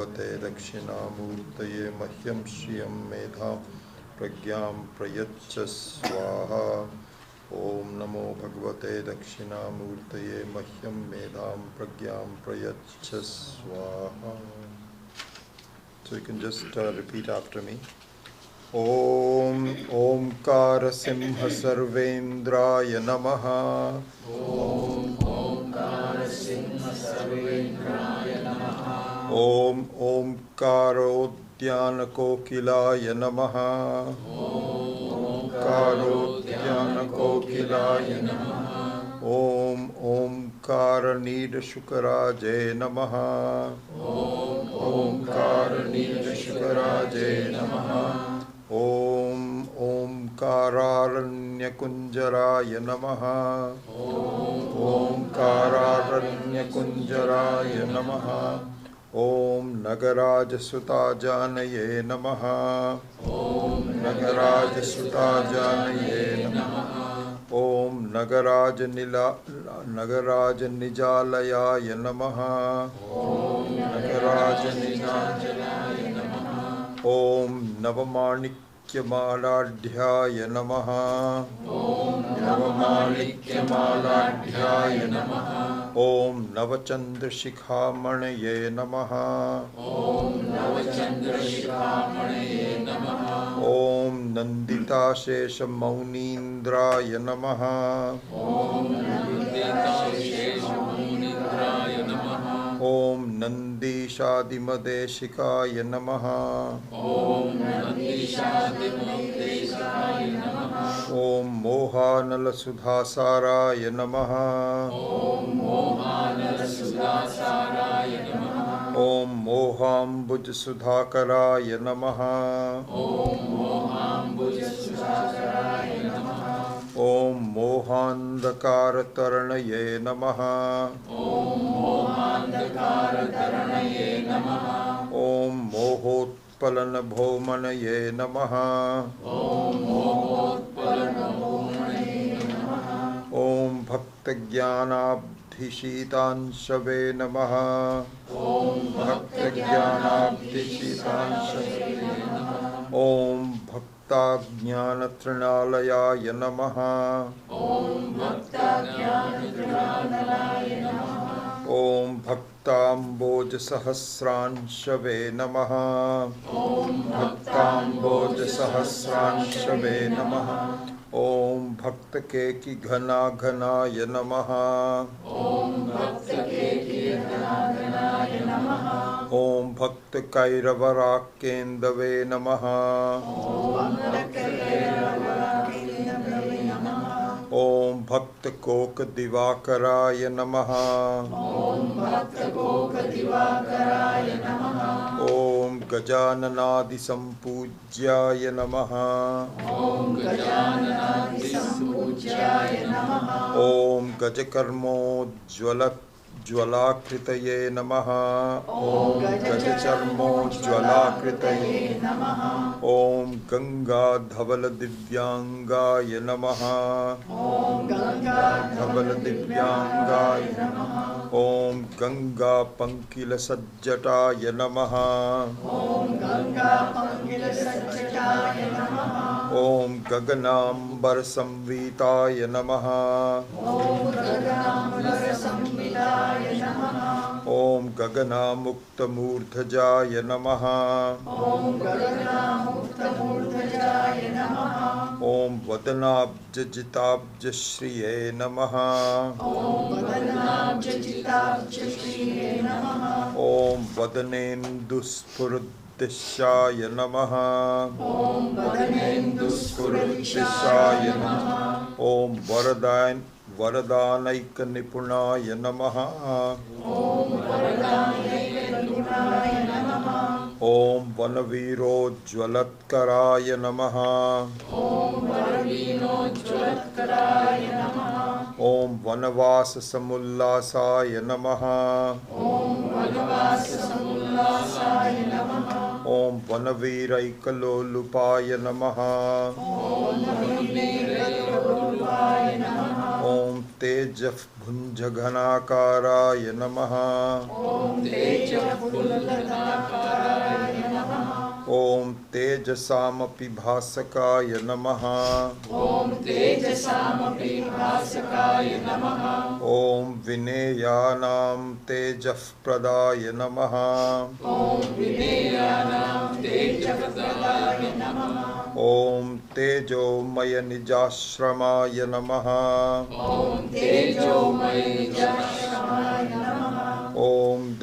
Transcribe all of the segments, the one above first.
भगवते दक्षिणामूर्तये मह्यं श्रियं मेधां प्रज्ञां प्रयच्छ स्वाहा। ओम नमो भगवते दक्षिणामूर्तये मह्यं मेधां प्रज्ञां प्रयच्छ स्वाहा. So you can just repeat after me. Om Omkar Simha Sarvendraya Namaha. Om Omkar Simha Sarvendraya Namaha. Om Omkarodhyana Kokilaya Namaha. Om Omkarodhyana Kokilaya Namaha. Om Omkaranida Shukaraje Namaha. Om Omkaranida Shukaraje Namaha. Om Omkararanya Kunjaraya Namaha. Om Omkararanya Kunjaraya Namaha. Om Nagaraj Sutajanaye Namaha. Om Nagaraj Sutajanaye Namaha. Om Nagaraj Nijalayaya Namaha. Om Nagaraj Nijalayaya Namaha. Om Navamanikyamadhyaya Namaha. Om Navamanikyamadhyaya Namaha. Om Navachandrashikhamanaye Namaha. Om Navachandrashikhamanaye Namaha. Om Nandita Maunindraya Namaha. Om Nandita Namaha. Om Nandishadimadeshikaya Namaha. Om Nandishadimadeshikaya Namaha. Om Mohanalasadhasaraya Namaha. Om Mohanalasadhasaraya Namaha. Om Mohambujasudhakaraya Namaha. Om Mohambujasudhakaraya Namaha. Om Mohandakarataranaye Namaha. Om Mohandakarataranaye Namaha. Om Mohotpalanabhomanaye Namaha. Om Mohotpalanabhomanaye Namaha. Om Bhaktagyanabdhishitanshave Namaha. Om Bhaktagyanabdhishitanshave Namaha. Om Bhaktagyanatrinalaya Namaha. Om Bhaktagyanatrinalaya Namaha. Om Bhaktamboja-sahasranshave Namaha. Om Bhaktamboja-sahasranshave Namaha. Om Bhaktakeki Ghana-ghanaya Namaha. Om Bhaktakeki Ghana-ghanaya Namaha. Om Bhaktakairavarakendave Namaha. Om Bhaktakairavarakendave Namaha. Om Bhaktakoka-divakaraya Namaha. Om Bhaktakoka-divakaraya Namaha. Om Gajananadi-sampujyaya Namaha. Om Gajananadi-sampujyaya Namaha. Om Gajakarmo-jwalakritaye Namaha. Om Gajakarmo-jwalakritaye Namaha. Om Ganga-dhavala-divyangaya Namaha. Om Dhavala-divyangaya Namaha. Om Ganga-pankila-sajjataya Namaha. Om Ganga-pankila-sajjataya Namaha. Om Gaganambar-samvitaya Namaha. Om Gaganambar-samvitaya Namaha. Om Gaganamuktamurthajaya Namaha. Om Gaganamuktamurthajaya Namaha. Om Vadanabjajitabjashriye Namaha. Om Vadanabjajitabjashriye Namaha. Om Vadanenduspuruddishaya Namaha. Om Vadanenduspuruddishaya Namaha. Om Varadanaika-nipunaya Namaha. Om Varadanaika-nipunaya Namaha. Om Vanaviro-jwalatkaraya Namaha. Om Vanaviro-jwalatkaraya Namaha. Om Vanavasa-samullasaya Namaha. Om Vanavasa-samullasaya Namaha. Om Vanaviraika-lolupaya Namaha. Om Vanaviraika-lolupaya Namaha. Om Tejabhunjaghanakaraaya Namaha. Om Tejabhunjaghanakaraaya Namaha. Om Tejasamapi Bhasakaya Namaha. Om Tejasamapi Bhasakaya Namaha. Om Vineyanam Tejapradaya Namaha. Om Vineyanam Tejapradaya Namaha. Om Tejomaya Nijashramaya Namaha. Om Tejomaya Nijashramaya Namaha. Om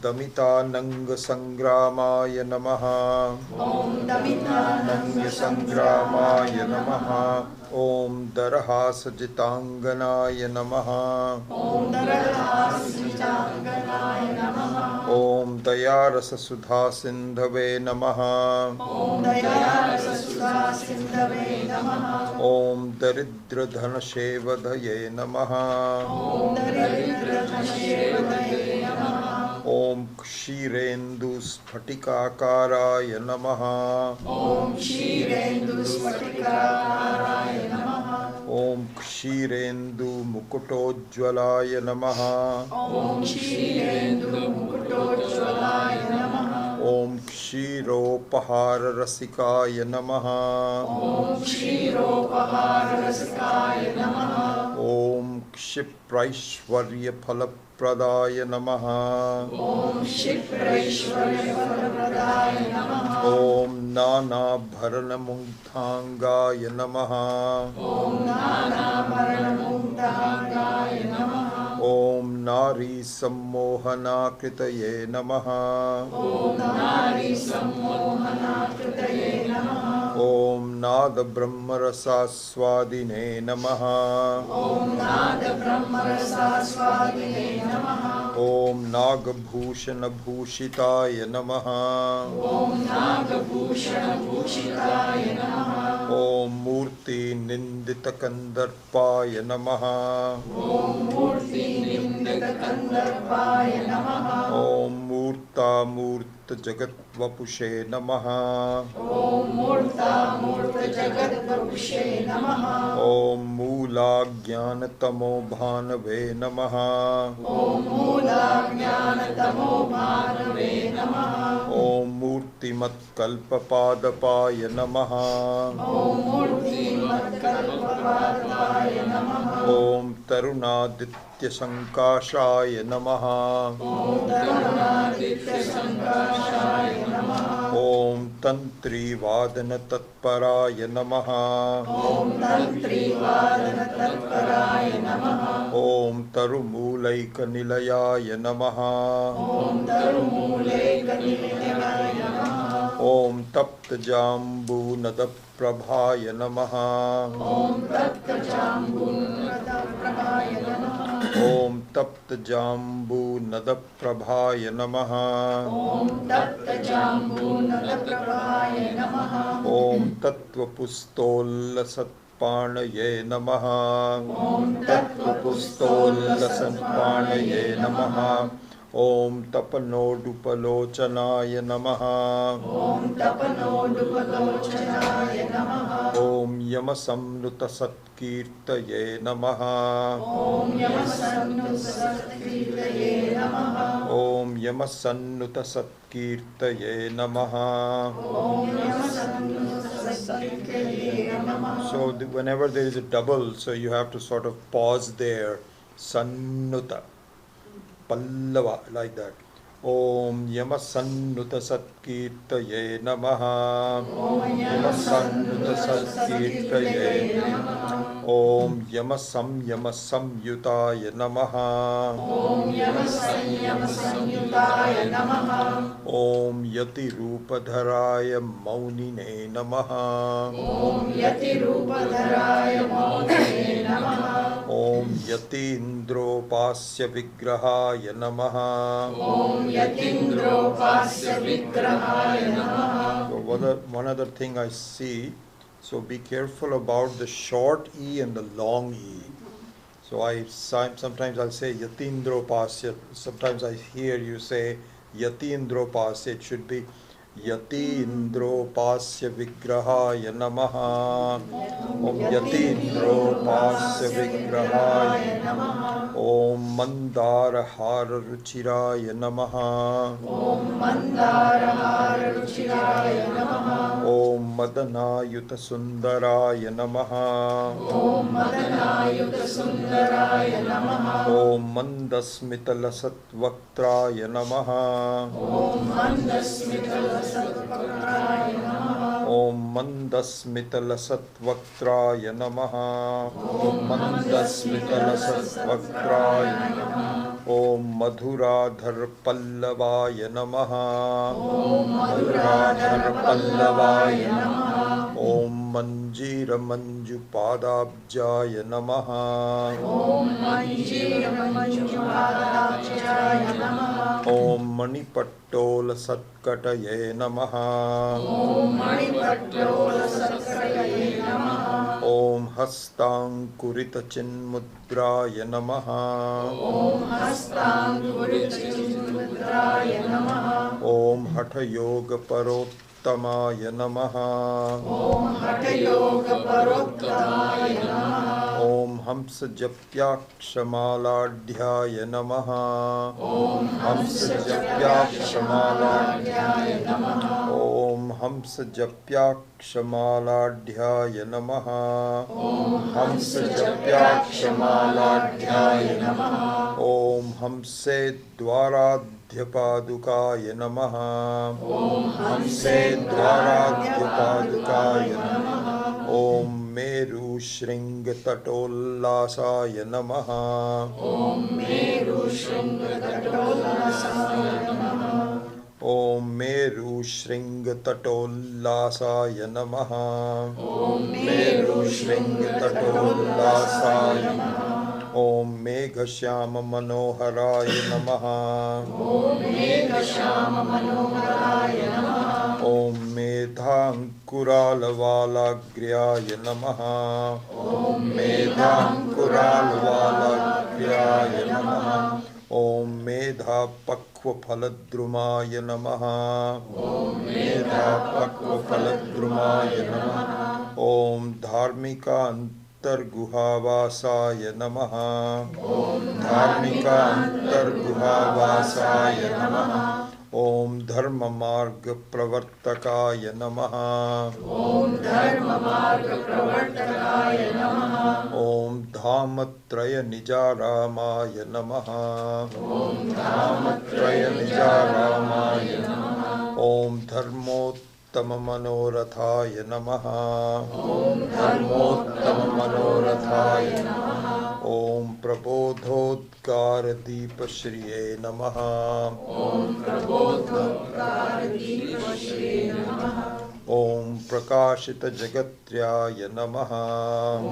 Damitananga Sangramaya Namaha. Om Damitananga Sangramaya Namaha. Om Darahasajitanganaaya Namaha. Om Darahasajitanganaaya Namaha. Om Dayarasa Sudha Sindhave Namaha. Om Dayarasa Sudha Sindhave Namaha. Om Daridra Dhanashevadhaye Namaha. Om Daridra Dhanashevadhaye Namaha. Om Kshirendu Sphatikākārāya Namaha. Om Kshirendu Sphatikākārāya Namaha. Om Kshirendu Mukutojjvalāya Namaha. Om Kshirendu Mukutojjvalāya Namaha. Om Kshiropahara Rasikāya Namaha. Om Kshiropahara Rasikāya Namaha. Om Kshipraishvarya Phalapradaya Namaha. Om Kshipraishvarya Phalapradaya Namaha. Om Nana Bharana Mukthangaya Namaha. Om Nana Bharana Mukthangaya Namaha. Om Nari Sammohana Kritaye Namaha. Om Nari Sammohana Kritaye Namaha. Om Nada Brahmarasa Swadine Namaha. Om Nada Brahmarasa Swadine Namaha. Om Nagabhushana Bhushitaya Namaha. Om Nagabhushana Bhushitaya Namaha. Om Murti Nindita Kandarpaya Namaha. Om Murti Nindita Kandarpaya Namaha. Om Murta Murta Jagat Vapushe Namaha. Om Murta Murta Jagat Vapushe Namaha. Om Mula Jnana Tamo Bhanave Namaha. Om Mula Jnana Tamo Bhanave Namaha. Om Murtimat Kalpapadapaya Namaha. Om Murti Matkalpapadapaya Namaha. Om Tarunaditya Sankashaya Namaha. Om Tarunaditya Sankashaya Namaha. Om Tantri Vadana Tatparaya Namaha. Om Tantri Vadana Tatparaya Namaha. Om Tarumulaika Nilayaya Namaha. Om Tarumule Kanilayaya Namaha. Om Tapta Jambu Nadaprabhaya Namaha. Om Tapta Jambu Nadaprabhaya Namaha. Om Tapta Jambu Nadaprabhaya Namaha. Om Tapta Jambu Nadaprabhaya Namaha. Om Tattva Pustolla Satpanaye Namaha. Om Tattva Pustolla Satpanaye Namaha. Om Tapanodupalochanaye Namaha. Om Tapanodupalochanaya Namaha. Om Yamasamnuta Satkirtaye Namaha. Om Yamasannuta Satkirtaye Namaha. Om Yamasannuta Satkirtaye Namaha. Om Yamasannuta Satkirtaye Namaha. So whenever there is a double, so you have to sort of pause there. Sannuta. Pallava, like that. Om Yamasannuta Satkirtaye Namaha. Om Yamasannuta Satkirtaye Namaha. Om Yamasamyutaya Namaha. Om Yamasanyutaya Namaha. Om Yati Rupadharaya Maunine Namaha. Om Yati Rupadharaya Maunine Namaha. Om Yati Indropasya Vigrahaya Namaha. Om Yatindro Pasya Vigrahaya Namaha. So one other thing I see, so be careful about the short E and the long E. So sometimes I'll say Yatindro Pasya, sometimes I hear you say Yatindro Pasya, it should be यतीन्द्रोपास्य विग्रहाय नमः। ओम यतीन्द्रोपास्य विग्रहाय नमः। ओम मंदारहार रुचिराय नमः। ओम मंदारहार रुचिराय नमः। ओम मदनायुत सुंदराय नमः। ओम मदनायुत सुंदराय नमः। ओम मंदस्मितलसत्वक्त्राय नमः। ओम मंदस्मितलसत्वक्त्राय नमः। ओम मंदस्मितलसत्वक्त्राय नमः। ओम मंदस्मितलसत्वक्त्राय नमः। ओम मधुराधर पल्लवाय नमः। ओम मधुराधर पल्लवाय नमः। ओम मंजीर मंजुपादाब्जाय नमः। ओम मंजीर मंजुपादाब्जाय नमः। ओम मणिपट्टोल सत्कटये नमः। ओम मणिपट्टोल सत्कटये नमः। ओम हस्तांकुरित चिन्मुद्राय नमः। ओम हस्तांकुरित चिन्मुद्राय नमः। ओम हठयोग परोत्तमाय नमः। ओम हठयोग परोत्तमाय नमः। ओम हंस जप्याक्षमालाढ्याय नमः। ओम हंस जप्याक्षमालाढ्याय नमः। ओम हंस जप्याक्षमालाढ्याय नमः। ओम हंस जप्याक्षमालाढ्याय नमः। ओम हंसे द्वाराध्यपादुकाय नमः। ओम हंसे द्वाराध्यपादुकाय नमः। ओम मेरु शृंग तटोल्लासाय नमः। ओम मेरु शृंग तटोल्लासाय नमः। ओम मेरु शृंग तटोल्लासाय नमः। ओम मेरु शृंग तटोल्लासाय नमः। ओम मेघश्याम मनोहराय नमः। ओम मेघश्याम मनोहराय नमः। ओम मेधांकुरालवालाग्र्याय नमः। ओम मेधांकुरालवालाग्र्याय नमः। ओम मेधापक्वफलद्रुमाय नमः। ओम मेधापक्वफलद्रुमाय नमः। ओम धार्मिकान्तर्गुहावासाय नमः। ओम धार्मिकान्तर्गुहावासाय नमः। ओम धर्म मार्ग प्रवर्तकाय नमः। ओम धर्म मार्ग प्रवर्तकाय नमः। ओम धामत्रय निजारामाय नमः। ओम धामत्रय निजारामाय नमः। ओम धर्मोत्तम मनोरथाय नमः। ओम धर्मोत्तम मनोरथाय नमः। ओम प्रबोधोद्गार दीप श्रिये नमः। ओम प्रबोधोद्गार दीप श्री नमः। ओम प्रकाशित जगत्र्याय नमः।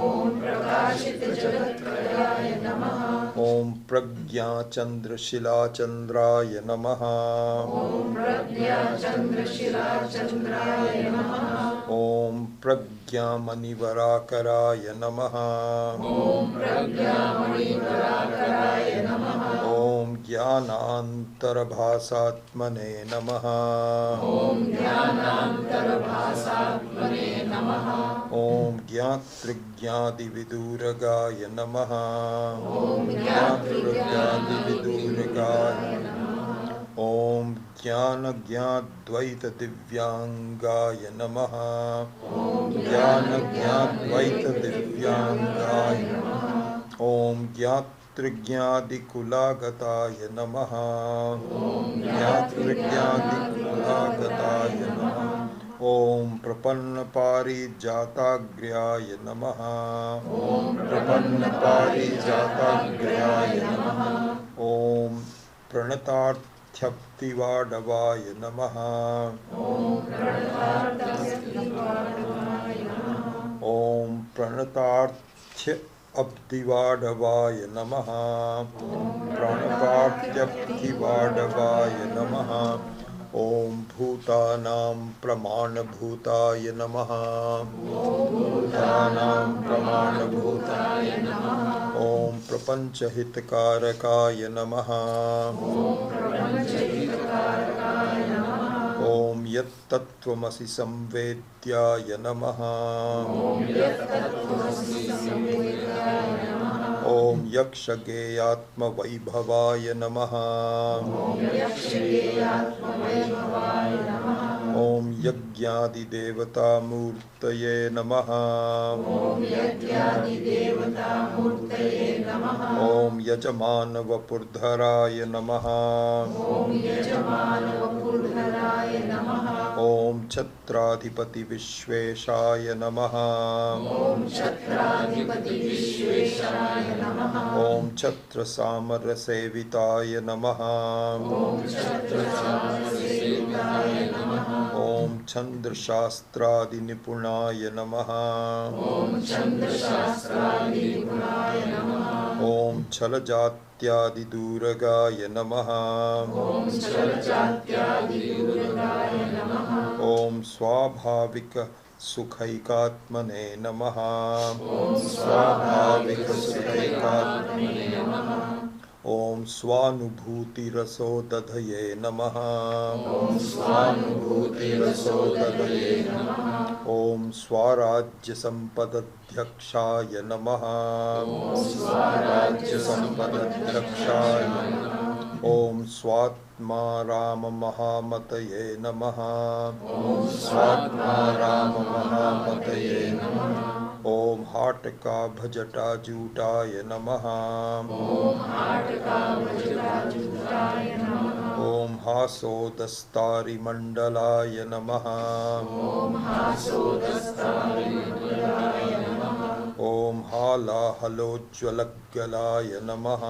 ओम प्रकाशित जगत्त्रयाय नमः। ओम प्रज्ञा चंद्रशिलाचंद्राय नमः। ओम प्रज्ञा चंद्रशिला चंद्राय नमः। ओम प्रज्ञा मणिवराकराय नमः। ओम प्रज्ञा मणिवराकराय नमः। ओम ज्ञानांतरभासात्मने नमः। ओम ज्ञानांतरभासात्मने नमः। ओम ज्ञातृज्ञादिविदूरगाय नमः। ओम ज्ञातृज्ञादिविदूरगाय ओम ज्ञान ज्ञाद्वैत दिव्यांगाय नमः। ओम ज्ञान ज्ञाद्वैत दिव्यांगाय नमः। ओम ज्ञातृज्ञादिकुलागताय नमः। ओम ज्ञातृज्ञादिकुलागताय नमः। ओम प्रपन्न पारिजाताग्र्याय नमः। ओम प्रपन्न पारिजाताग्र्याय नमः। ओम प्रणतार्थ्यप्तिवाडवाय नमः। ओम प्रणतार्थ्यप्तिवाडवाय नमः। ओम प्रणतार्थ्य अब्दिवाडवाय नमः। प्रणतार्थ्यप्तिवाडवाय नमः। ओम भूतानां प्रमाणभूताय नमः। भूतानां प्रमाणभूताय नमः। ओम प्रपंचहितकारकाय नमः। ओम प्रपंचहितकारकाय नमः। ओम यत्तत्त्वमसि संवेद्याय नमः। ॐ यक्षगेयात्मवैभवाय नमः। ॐ यज्ञादिदेवतामूर्तये नमः। ॐ यजमानवपुर्धराय नमः। ॐ छत्राधिपतिविश्वेशाय नमः। ॐ छत्रसामरसेविताय नमः। ॐ छन्द्रशास्त्रादिनिपुणाय नमः। ॐ छलजात्यादिदूरगाय नमः। ॐ स्वाभाविकसुखैकात्मने नमः। स्वाभाविकसुखैकात्मने नमः। ॐ स्वानुभूतिरसोदधये नमः। ॐ स्वानुभूतिरसोदधये नमः। ॐ स्वाराज्यसम्पदध्यक्षाय नमः। ॐ स्वाराज्यसम्पदध्यक्षाय नमः। ॐ स्वात्माराममहामतये नमः। ॐ स्वात्माराममहामतये नमः। ॐ हाटकाभजटाजूटाय नमः। ॐ हासोदस्तारिमण्डलाय नमः। ॐ हालाहलोज्ज्वलग्गलाय नमः।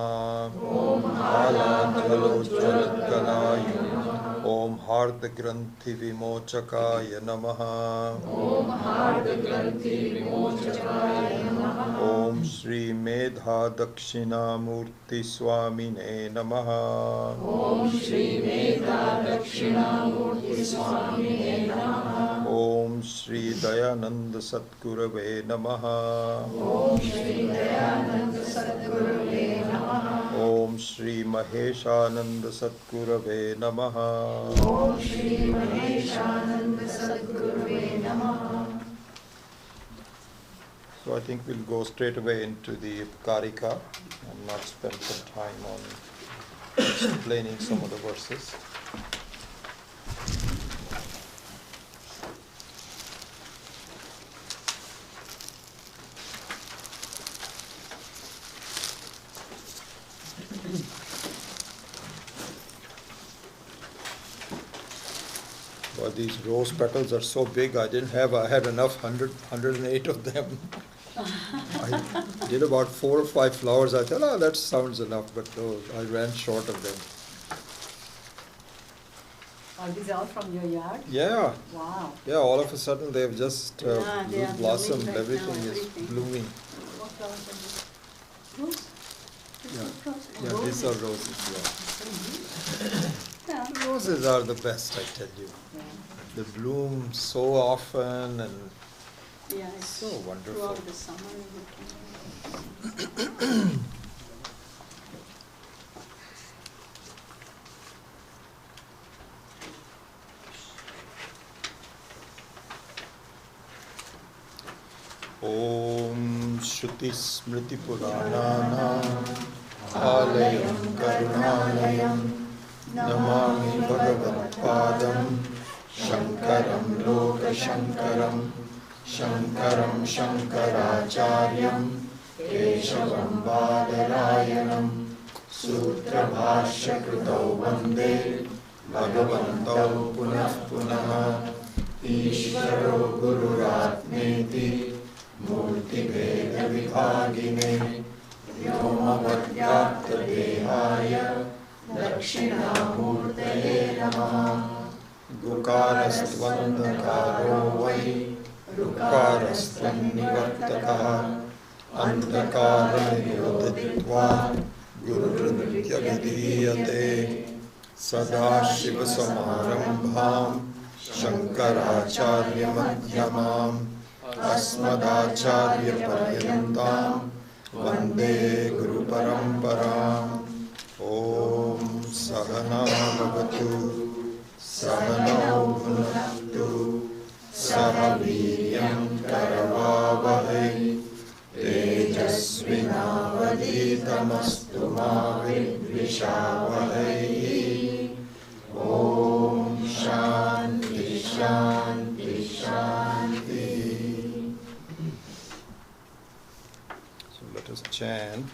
हालाज्वलोज्ज्वलग्गलाय नमः। ॐ हार्दग्रन्थिविमोचकाय नमः। ॐ श्रीमेधादक्षिणामूर्तिस्वामिने नमः। ॐ श्रीदयानन्दसद्गुरवे नमः। ॐ श्रीमहेशानन्दसद्गुरवे नमः। So I think we'll go straight away into the Karika and not spend some time on explaining some of the verses. But these rose petals are so big, I had enough 108 of them. I did about 4 or 5 flowers. I thought, that sounds enough, but no, I ran short of them. Are these all from your yard? Yeah. Wow. Yeah, all of a sudden they've just they are blossomed, blooming right everything now, is everything. blooming. What flowers are these? Rose? Yeah, these are roses, yeah. Yeah. Roses are the best, I tell you. Yeah. They bloom so often and Yeah, it's so wonderful. throughout the summer. Om Shruti Smriti Purananam Alayam Karunalayam Namami Bhagavad-padam Shankaram Loka Shankaram Shankaram Shankaracharyam Keshavam Badarayanam Sutra Bhashya Krutau Vande Bhagavantau Punah Punah Ishvaro Gururatmeti Murti Veda Vibhagine Vyomavadyapta Dehaya Dakshinamurtaye Namaha Gukarastvandakaro Vai Rukarastvannivartakaha Andakara Yodhitva Gurunitya Vidhiyate Sadashiva Samarambham Shankaracharya Madhyamam Asmadacharya Paryantam Vande Guru Paramparam. Om Sahana Bhavatu Sahana Bhunaktu वीर्यं करवावहै तेजस्विनावधीतमस्तु मा विद्विषावहै ॐ शान्ति शान्ति शान्ति. So let us chant.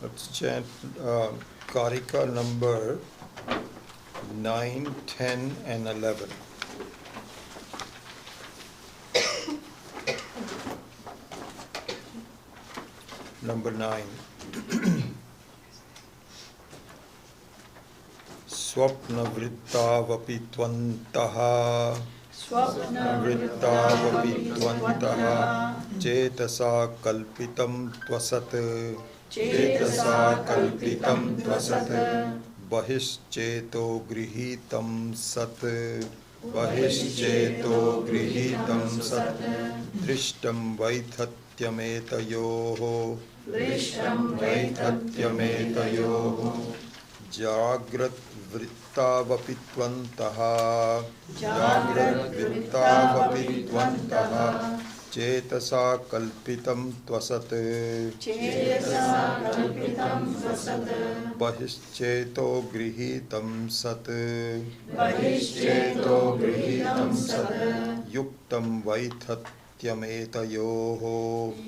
Let's chant Karika number 9, 10 and 11. Number 9. Swapnavrittavapi tvantaha Vrittavapi tvantaha Cetasa kalpitam tvasat Cetasa kalpitam tvasat Bahishcheto grihitam sat Bahishcheto grihitam sat Drishtam vaithatyametayoho दृष्टं वैथत्यमेतयोः जाग्रत् वृत्तावपि त्वन्तः जाग्रद्वृत्तावपि त्वन्तः चेतसा कल्पितं त्वसत् चेतसा कल्पितं स्वसत् बहिश्चेतो गृहीतं सत् बहिश्चेतो गृहीतं सत् युक्तं वैथत्यमेतयोः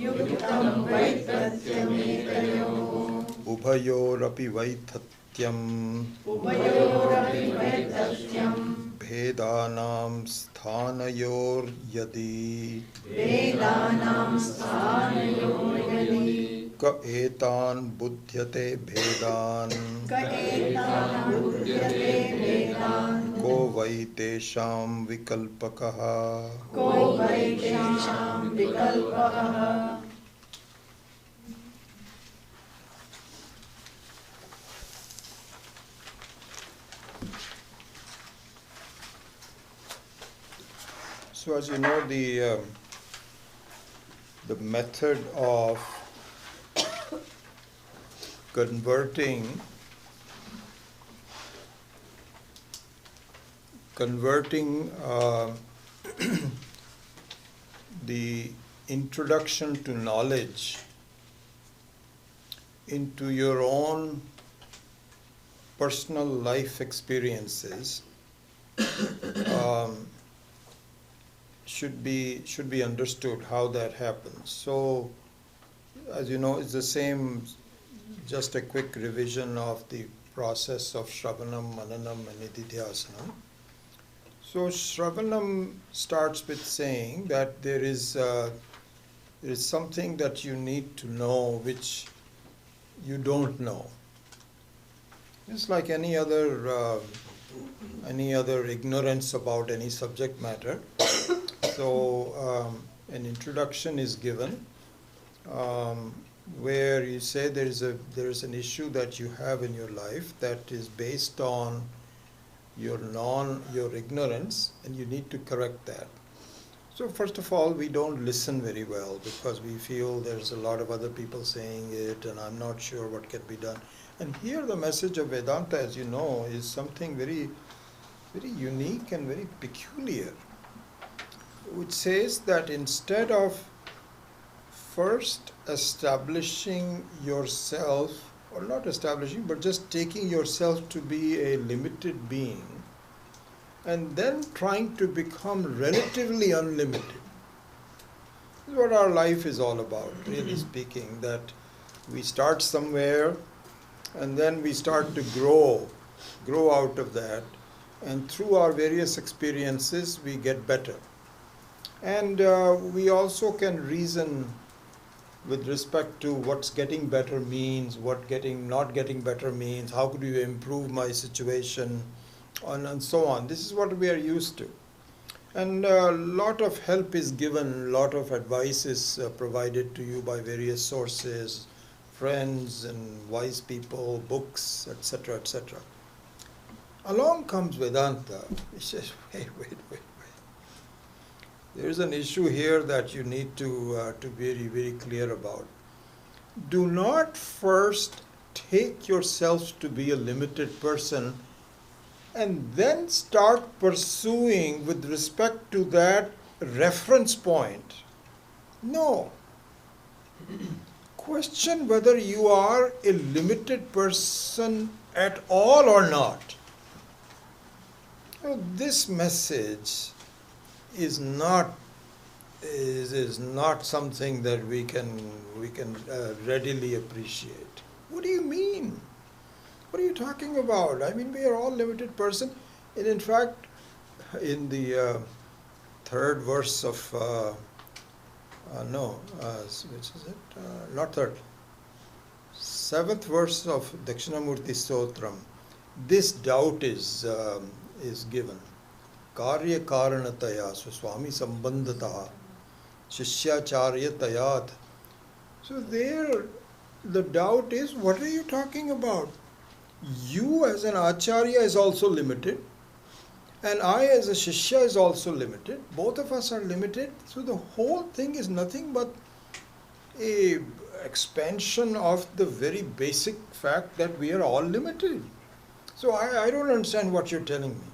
युक्तं वैतथ्यमेतयोः उभयोरपि वैथत्यम् उभयोरपि वैतथ्यं भेदानां स्थानयोर्यदि वेदानां स्थानयोर्यदि क एतान् बुध्यते भेदान् कएतान् बुध्यते वेदान् को वै तेषां विकल्पकः को वै तेषां विकल्पः. So as you know, the method of converting the introduction to knowledge into your own personal life experiences should be understood how that happens. So, as you know, it's the same, just a quick revision of the process of Shravanam, Mananam and Nididhyasanam. So Shravanam starts with saying that there is something that you need to know which you don't know. It's like any other ignorance about any subject matter. So an introduction is given where you say there is an issue that you have in your life that is based on your ignorance, and you need to correct that. So first of all, we don't listen very well because we feel there's a lot of other people saying it and I'm not sure what can be done. And here the message of Vedanta, as you know, is something very, very unique and very peculiar, which says that instead of first establishing yourself, or not establishing, but just taking yourself to be a limited being, and then trying to become relatively unlimited. This is what our life is all about, really speaking, that we start somewhere, and then we start to grow out of that, and through our various experiences, we get better. And we also can reason with respect to what's getting better means, what not getting better means, how could you improve my situation, and so on. This is what we are used to. And a lot of help is given, a lot of advice is provided to you by various sources, friends and wise people, books, etc., etc. Along comes Vedanta, which says, wait. There is an issue here that you need to be very, very clear about. Do not first take yourself to be a limited person and then start pursuing with respect to that reference point. No. Question whether you are a limited person at all or not. This message is not something that we can readily appreciate. What do you mean? What are you talking about? I mean, we are all limited person. And in fact, in the third verse of which is it? Not third. Seventh verse of Dakshinamurti Stotram. This doubt is given. Karya karanataya swami sambandhata shishyacharya tayat. So there the doubt is, what are you talking about? You as an acharya is also limited, and I as a shishya is also limited. Both of us are limited. So the whole thing is nothing but a expansion of the very basic fact that we are all limited. So I don't understand what you're telling me.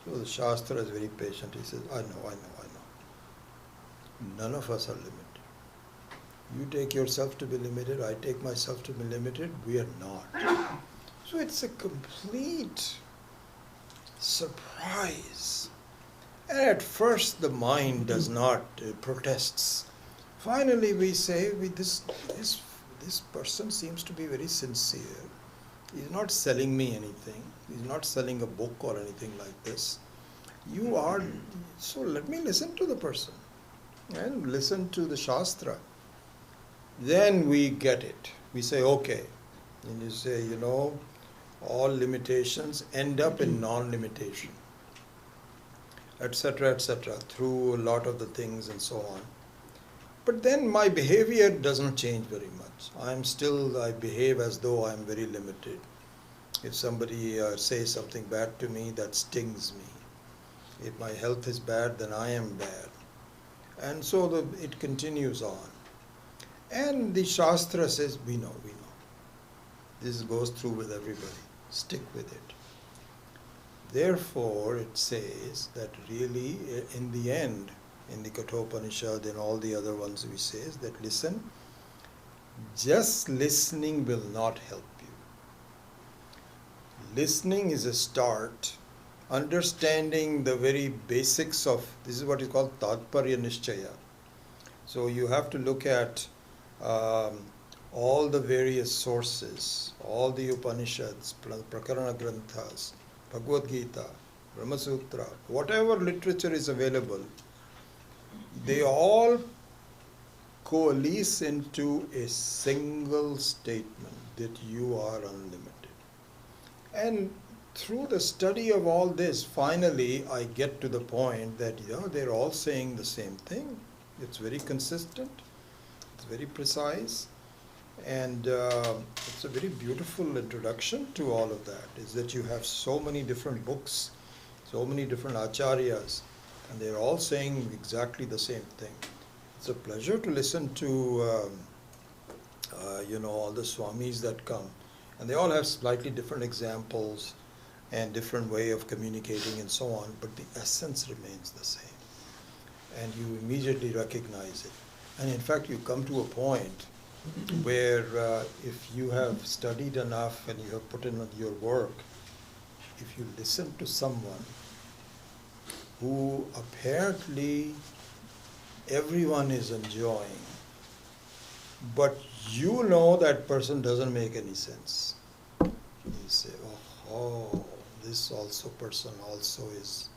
So the Shastra is very patient. He says, I know. None of us are limited. You take yourself to be limited, I take myself to be limited, we are not. So it's a complete surprise. And at first the mind does not, protests. Finally we say, this person seems to be very sincere. He's not selling me anything. He's not selling a book or anything like this. So let me listen to the person and listen to the Shastra. Then we get it. We say, okay. And you say, all limitations end up in non-limitation, etc., through a lot of the things and so on. But then my behavior doesn't change very much. I behave as though I'm very limited. If somebody says something bad to me, that stings me. If my health is bad, then I am bad. And so it continues on. And the Shastra says, we know. This goes through with everybody. Stick with it. Therefore, it says that really, in the end, in the Kathopanishad and all the other ones we say, is that listen, just listening will not help you. Listening is a start. Understanding the very basics of, this is what is called Tatparya Nishchaya. So you have to look at all the various sources, all the Upanishads, Prakarana Granthas, Bhagavad Gita, Brahma Sutra, whatever literature is available, they all coalesce into a single statement that you are unlimited. And through the study of all this, finally I get to the point that they're all saying the same thing. It's very consistent, it's very precise, and it's a very beautiful introduction to all of that, is that you have so many different books, so many different acharyas, and they're all saying exactly the same thing. It's a pleasure to listen to all the swamis that come, and they all have slightly different examples and different way of communicating and so on, but the essence remains the same, and you immediately recognize it. And in fact, you come to a point where if you have studied enough and you have put in your work, if you listen to someone who apparently everyone is enjoying, but you know that person doesn't make any sense, you say, oh, this person also is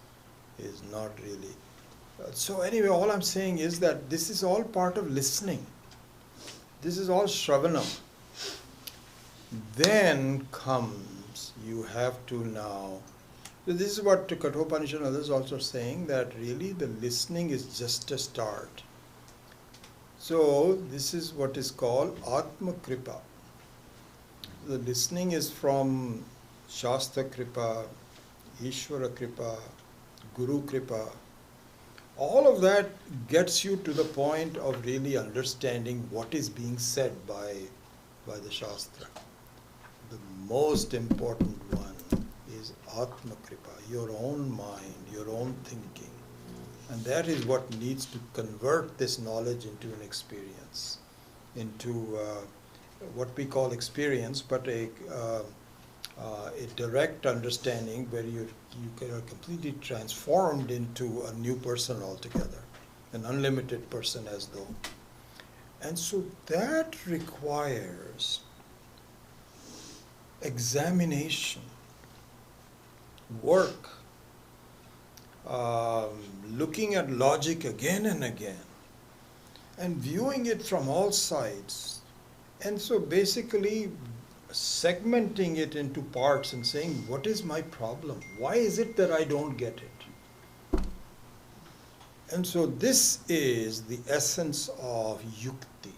not really. So anyway, all I'm saying is that this is all part of listening. This is all Shravanam. Then comes, you have to now, so this is what Kathopanishad and others also are saying, that really the listening is just a start. So this is what is called Atma Kripa. The listening is from Shastra Kripa, Ishvara Kripa, Guru Kripa. all of that gets you to the point of really understanding what is being said by the Shastra. The most important one is Atma Kripa, your own mind, your own thinking. And that is what needs to convert this knowledge into an experience, into what we call experience, but a direct understanding where you are completely transformed into a new person altogether, an unlimited person as though. And so that requires examination, work, looking at logic again and again, and viewing it from all sides. And so basically segmenting it into parts and saying, what is my problem? Why is it that I don't get it? And so this is the essence of yukti.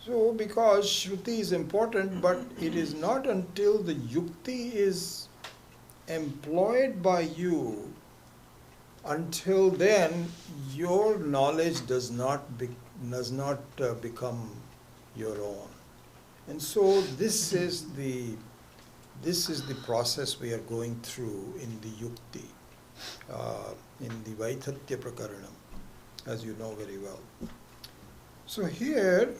So because Shruti is important, but it is not until the yukti is employed by you, until then your knowledge does not become your own. And so this is the process we are going through in the yukti, in the Vaithatya Prakaranam, as you know very well. So here,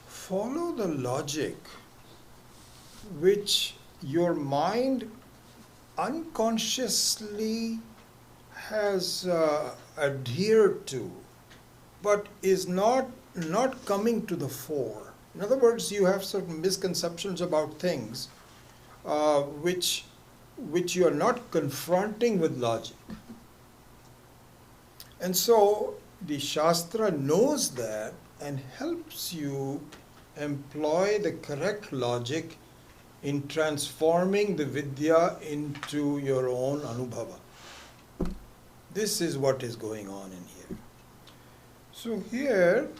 follow the logic which your mind unconsciously has adhered to, but is not coming to the fore. In other words, you have certain misconceptions about things which you are not confronting with logic. And so the Shastra knows that and helps you employ the correct logic in transforming the Vidya into your own Anubhava. This is what is going on in here. So here,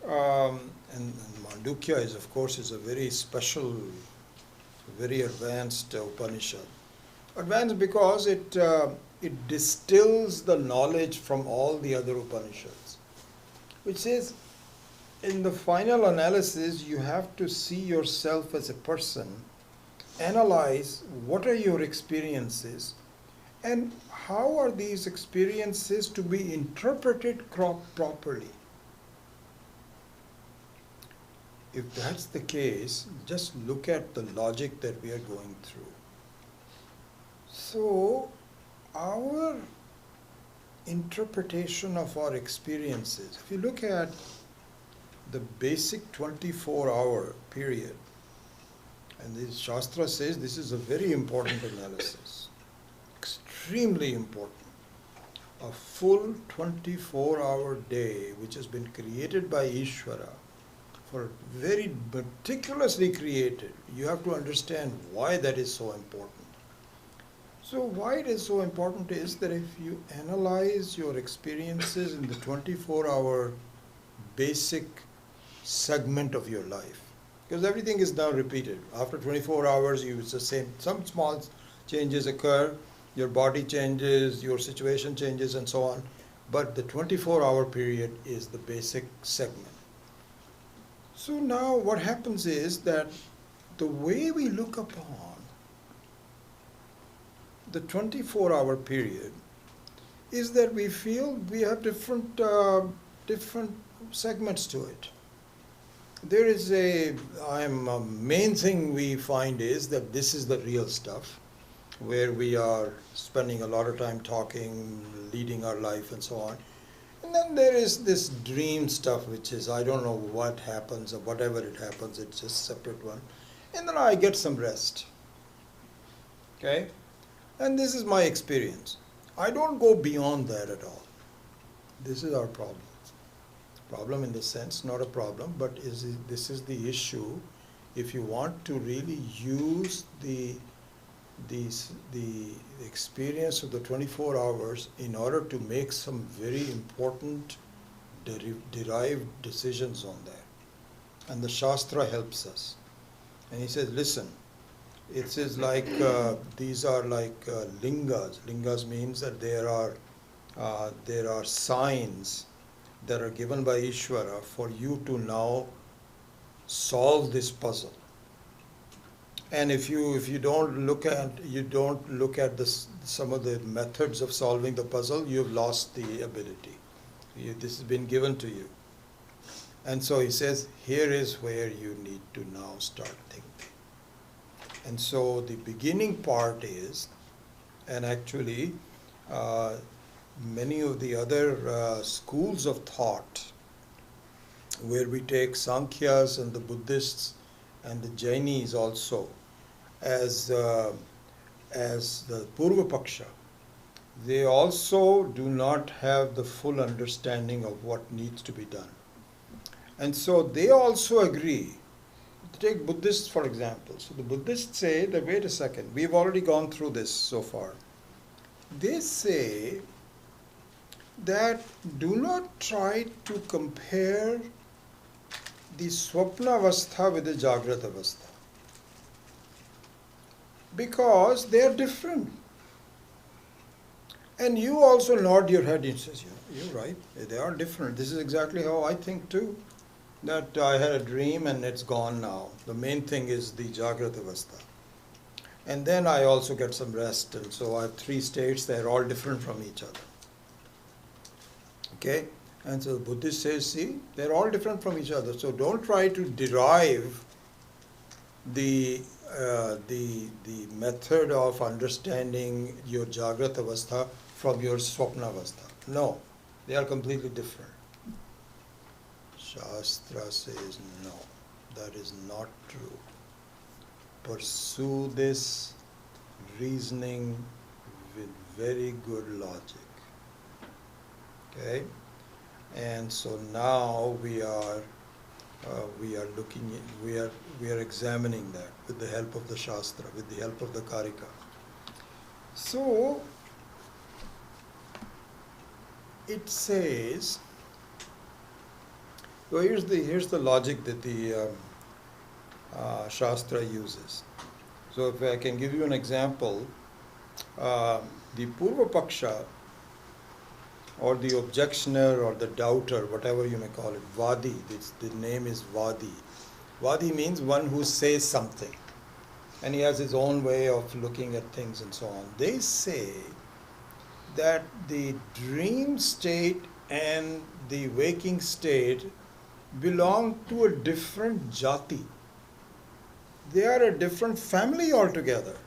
and Mandukya is, of course, is a very special, very advanced Upanishad. Advanced because it distills the knowledge from all the other Upanishads, which says, in the final analysis, you have to see yourself as a person, analyze what are your experiences, and how are these experiences to be interpreted properly. If that's the case, just look at the logic that we are going through. So, our interpretation of our experiences, if you look at the basic 24-hour period, and the Shastra says this is a very important analysis, extremely important. A full 24-hour day which has been created by Ishvara, for very meticulously created. You have to understand why that is so important. So why it is so important is that if you analyze your experiences in the 24-hour basic segment of your life, because everything is now repeated. After 24 hours, it's the same. Some small changes occur, your body changes, your situation changes, and so on. But the 24-hour period is the basic segment. So now what happens is that the way we look upon the 24-hour period is that we feel we have different segments to it. There is main thing we find is that this is the real stuff, where we are spending a lot of time talking, leading our life and so on. And then there is this dream stuff, which is, I don't know what happens or whatever it happens, it's just a separate one. And then I get some rest. Okay? And this is my experience. I don't go beyond that at all. This is our problem. Problem in the sense, not a problem, but this is the issue. If you want to really use the experience of the 24 hours in order to make some very important derived decisions on that. And the Shastra helps us. And he says, listen, It is like these are like lingas. Lingas means that there are signs that are given by Ishvara for you to now solve this puzzle. And if you don't look at this, some of the methods of solving the puzzle, you've lost the ability. This has been given to you. And so he says, here is where you need to now start thinking. And so the beginning part is, and actually many of the other schools of thought, where we take Sankhyas and the Buddhists and the Jainis also as the Purva Paksha, they also do not have the full understanding of what needs to be done. And so they also agree. Take Buddhists for example. So the Buddhists say that, wait a second, we've already gone through this so far. They say that do not try to compare the Swapna Avastha with the Jagrata Avastha, because they are different. And you also nod your head and says, you're right, they are different. This is exactly how I think too. That I had a dream and it's gone now. The main thing is the Jagrata Avastha. And then I also get some rest, and so I have 3 states, they're all different from each other. Okay? And so the Buddhist says, see, they're all different from each other. So don't try to derive the method of understanding your Jagrata Avastha from your Swapna Avastha. No, they are completely different. Shastra says no, that is not true. Pursue this reasoning with very good logic. Okay? And so now we are examining that with the help of the Shastra, with the help of the Karika. So it says, so here's the logic that the Shastra uses. So if I can give you an example, the Purva Paksha, or the objectioner or the doubter, whatever you may call it, Vadi, the name is Vadi. Vadi means one who says something, and he has his own way of looking at things and so on. They say that the dream state and the waking state belong to a different jati. They are a different family altogether.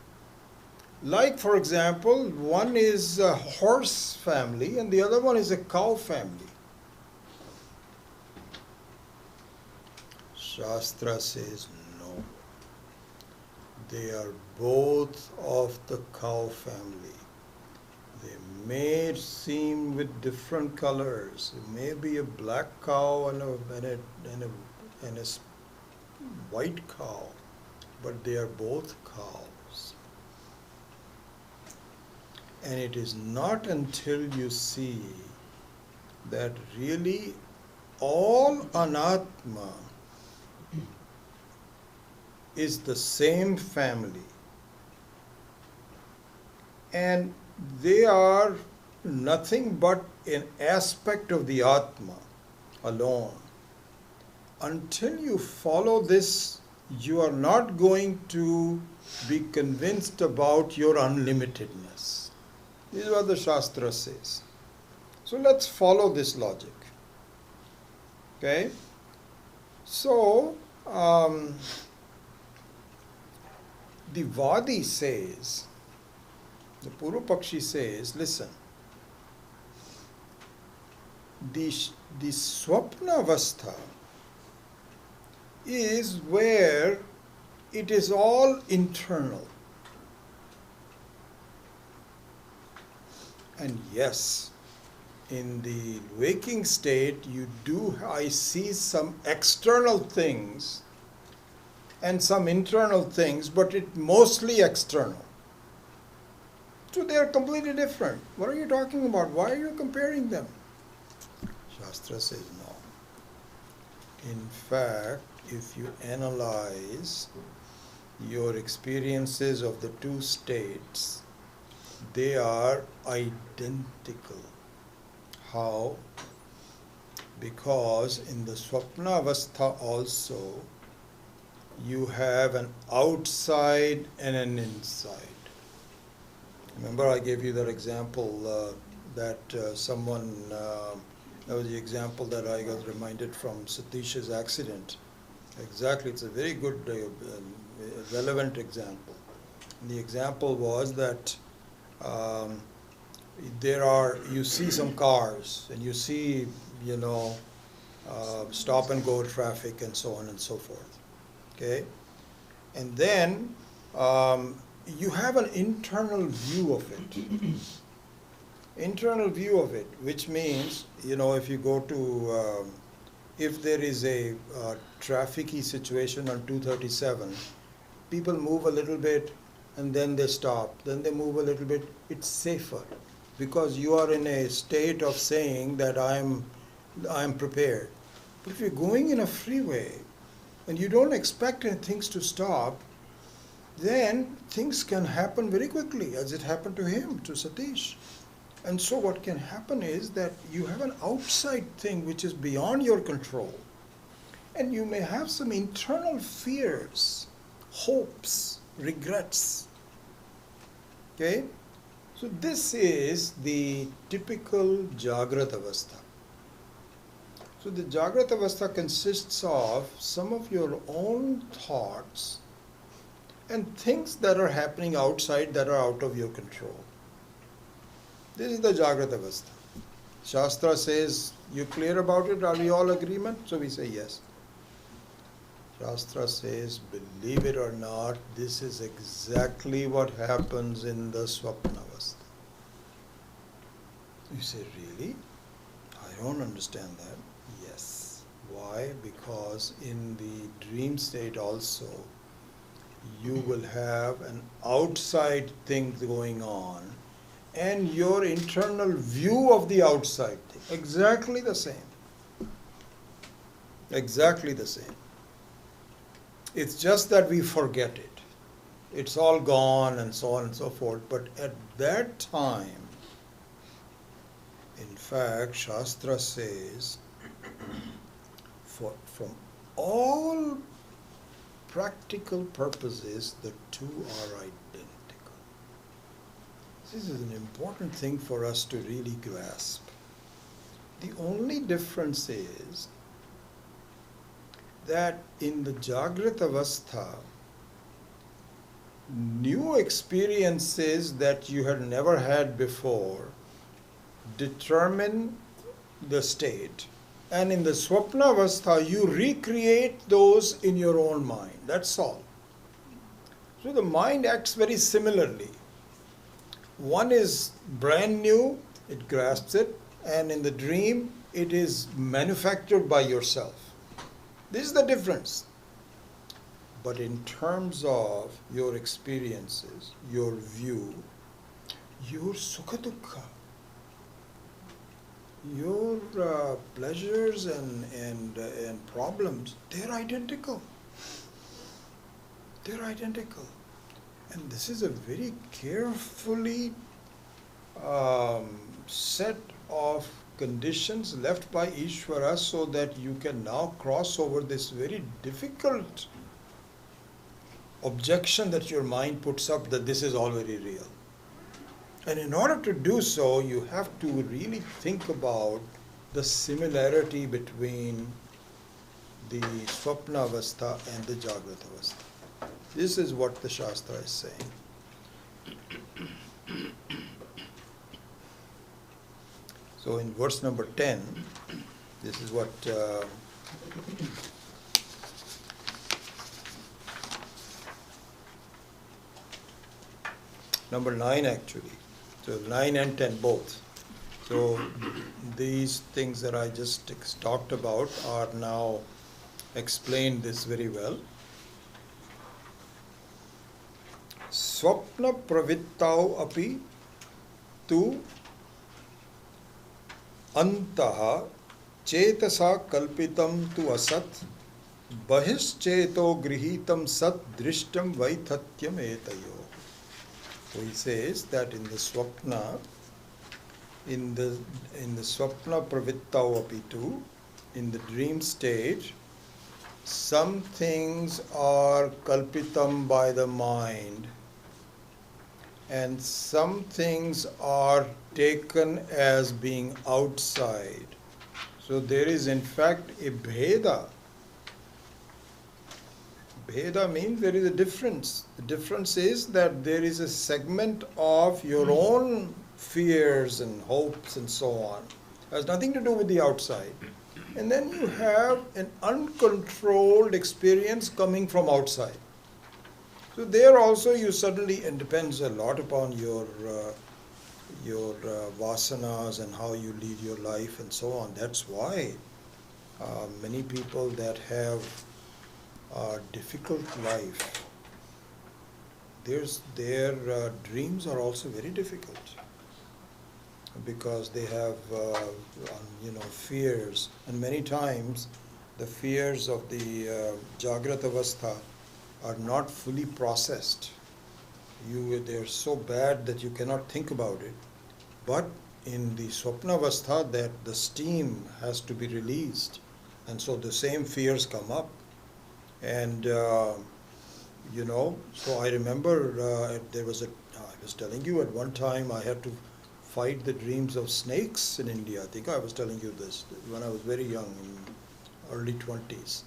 Like, for example, one is a horse family and the other one is a cow family. Shastra says no. They are both of the cow family. They may seem with different colors. It may be a black cow and a white cow, but they are both cows. And it is not until you see that really all anatma is the same family, and they are nothing but an aspect of the Atma alone. Until you follow this, you are not going to be convinced about your unlimitedness. This is what the Shastra says. So let's follow this logic. Okay? So, the Vadi says, the Purva Pakshi says, listen, the Swapna Avastha is where it is all internal. And yes, in the waking state, I see some external things and some internal things, but it's mostly external. So they are completely different. What are you talking about? Why are you comparing them? Shastra says no. In fact, if you analyze your experiences of the two states, they are identical. How? Because in the Swapna Avastha also, you have an outside and an inside. Remember I gave you that example that was the example that I got reminded from Satish's accident. Exactly, it's a very good, relevant example. The example was that you see some cars and you see, stop and go traffic and so on and so forth. Okay? And then you have an internal view of it. Internal view of it, which means, if you go to, if there is a trafficy situation on 237, people move a little bit and then they stop, then they move a little bit. It's safer because you are in a state of saying that I'm prepared. But if you're going in a freeway and you don't expect things to stop, then things can happen very quickly, as it happened to him, to Satish. And so what can happen is that you have an outside thing which is beyond your control. And you may have some internal fears, hopes, regrets. Okay? So this is the typical Jagrata Avastha. So the Jagrata Avastha consists of some of your own thoughts and things that are happening outside that are out of your control. This is the Jagrata Avastha. Shastra says, you clear about it? Are we all agreement? So we say yes. Shastra says, believe it or not, this is exactly what happens in the Swapna Avastha. You say, really? I don't understand that. Yes. Why? Because in the dream state also, you will have an outside thing going on and your internal view of the outside thing. Exactly the same. Exactly the same. It's just that we forget it. It's all gone and so on and so forth. But at that time, in fact, Shastra says, from all practical purposes, the two are identical. This is an important thing for us to really grasp. The only difference is that in the Jagrata Avastha, new experiences that you had never had before determine the state. And in the Swapna Avastha, you recreate those in your own mind. That's all. So the mind acts very similarly. One is brand new, it grasps it, and in the dream, it is manufactured by yourself. This is the difference. But in terms of your experiences, your view, your sukha dukkha, your pleasures and problems, they're identical. They're identical. And this is a very carefully set of conditions left by Ishvara so that you can now cross over this very difficult objection that your mind puts up that this is all very real. And in order to do so, you have to really think about the similarity between the Swapna Avastha and the Jagrata Avastha. This is what the Shastra is saying. So in verse number 10, this is what number 9 actually. So 9 and 10 both. So these things that I just talked about are now explained this very well. Swapna pravittau api tu antaha cetasa kalpitam tu asat Bahishcheto grihitam sat drishtam vaithatyam etayo. So he says that in the swapna, in the swapna pravittau apitu, in the dream stage, some things are kalpitam by the mind and some things are taken as being outside. So there is in fact a bheda. Bheda means there is a difference. The difference is that there is a segment of your own fears and hopes and so on. It has nothing to do with the outside. And then you have an uncontrolled experience coming from outside. So there also you suddenly, it depends a lot upon your vasanas and how you lead your life and so on. That's why many people that have a difficult life, their dreams are also very difficult because they have fears, and many times the fears of the Jagrata Avastha are not fully processed. They're so bad that you cannot think about it. But in the Swapna Avastha, that the steam has to be released, and so the same fears come up. And so I remember I was telling you at one time I had to fight the dreams of snakes in India. I think I was telling you this when I was very young, in early 20s.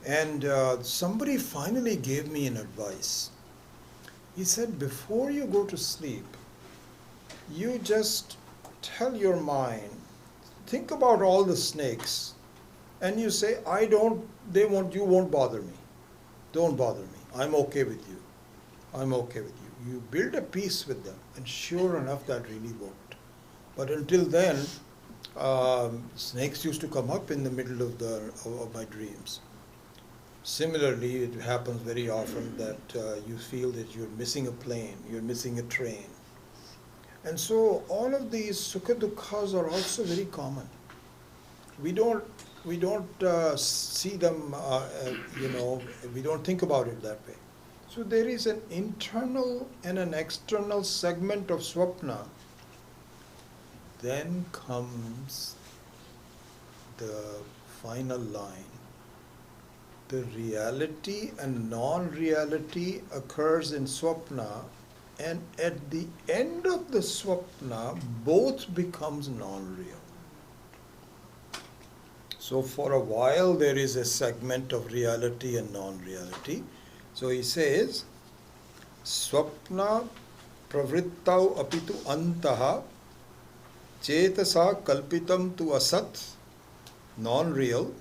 And somebody finally gave me an advice. He said, before you go to sleep, you just tell your mind, think about all the snakes, and you say, you won't bother me. Don't bother me. I'm okay with you. I'm okay with you. You build a peace with them, and sure enough, that really worked. But until then, snakes used to come up in the middle of my dreams. Similarly, it happens very often that you feel that you're missing a plane, you're missing a train. And so all of these sukha dukkhas are also very common. We don't see them, we don't think about it that way. So there is an internal and an external segment of swapna. Then comes the final line. The reality and non-reality occurs in swapna, and at the end of the swapna, both becomes non-real. So for a while there is a segment of reality and non-reality. So he says, swapna pravrittau apitu antaha chetasa kalpitam tu asat, non-real,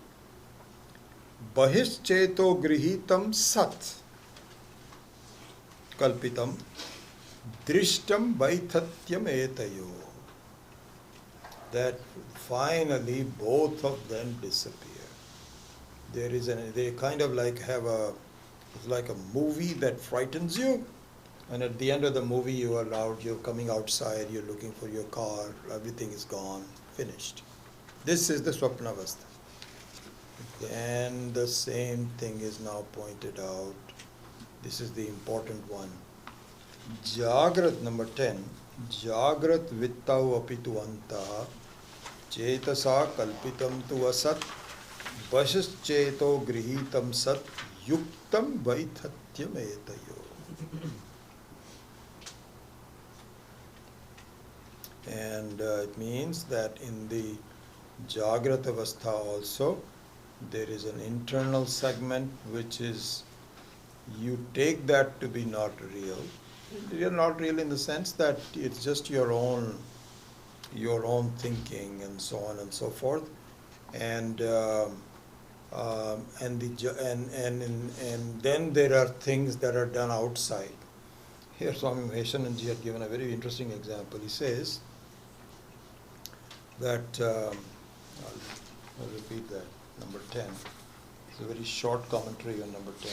bahishcheto grihitam sat, kalpitam, drishtam vaithatyam etayo. That finally both of them disappear. They kind of like it's like a movie that frightens you, and at the end of the movie you're coming outside, you're looking for your car, everything is gone, finished. This is the Swapnavastha. And the same thing is now pointed out. This is the important one. Jagrat, number 10. Jagrat vittau apitu antaha chetasa kalpitam tu asat vashascheto grihitam sat yuktam vaithatyam etayo. And it means that in the Jagrat Avastha also, there is an internal segment which is, you take that to be not real. You're not real in the sense that it's just your own thinking and so on and so forth, and then there are things that are done outside. Here Swami Maheshananji had given a very interesting example. He says that I'll repeat that, number 10. It's a very short commentary on number 10.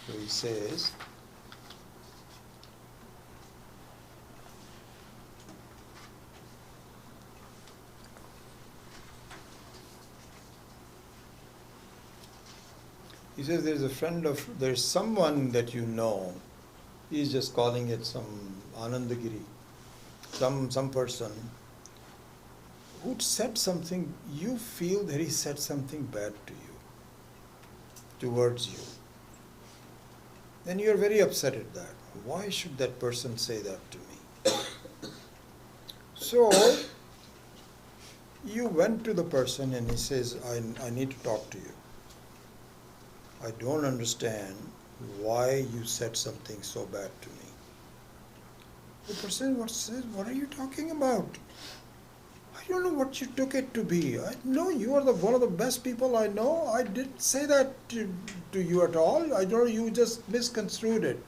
So he says, says there's someone that you know, he's just calling it some Anandagiri, some person who said something, you feel that he said something bad to you, towards you. Then you're very upset at that. Why should that person say that to me? So, you went to the person and he says, I need to talk to you. I don't understand why you said something so bad to me. The person says, what are you talking about? I don't know what you took it to be. I know you are one of the best people I know. I didn't say that to you at all. I don't know, you just misconstrued it.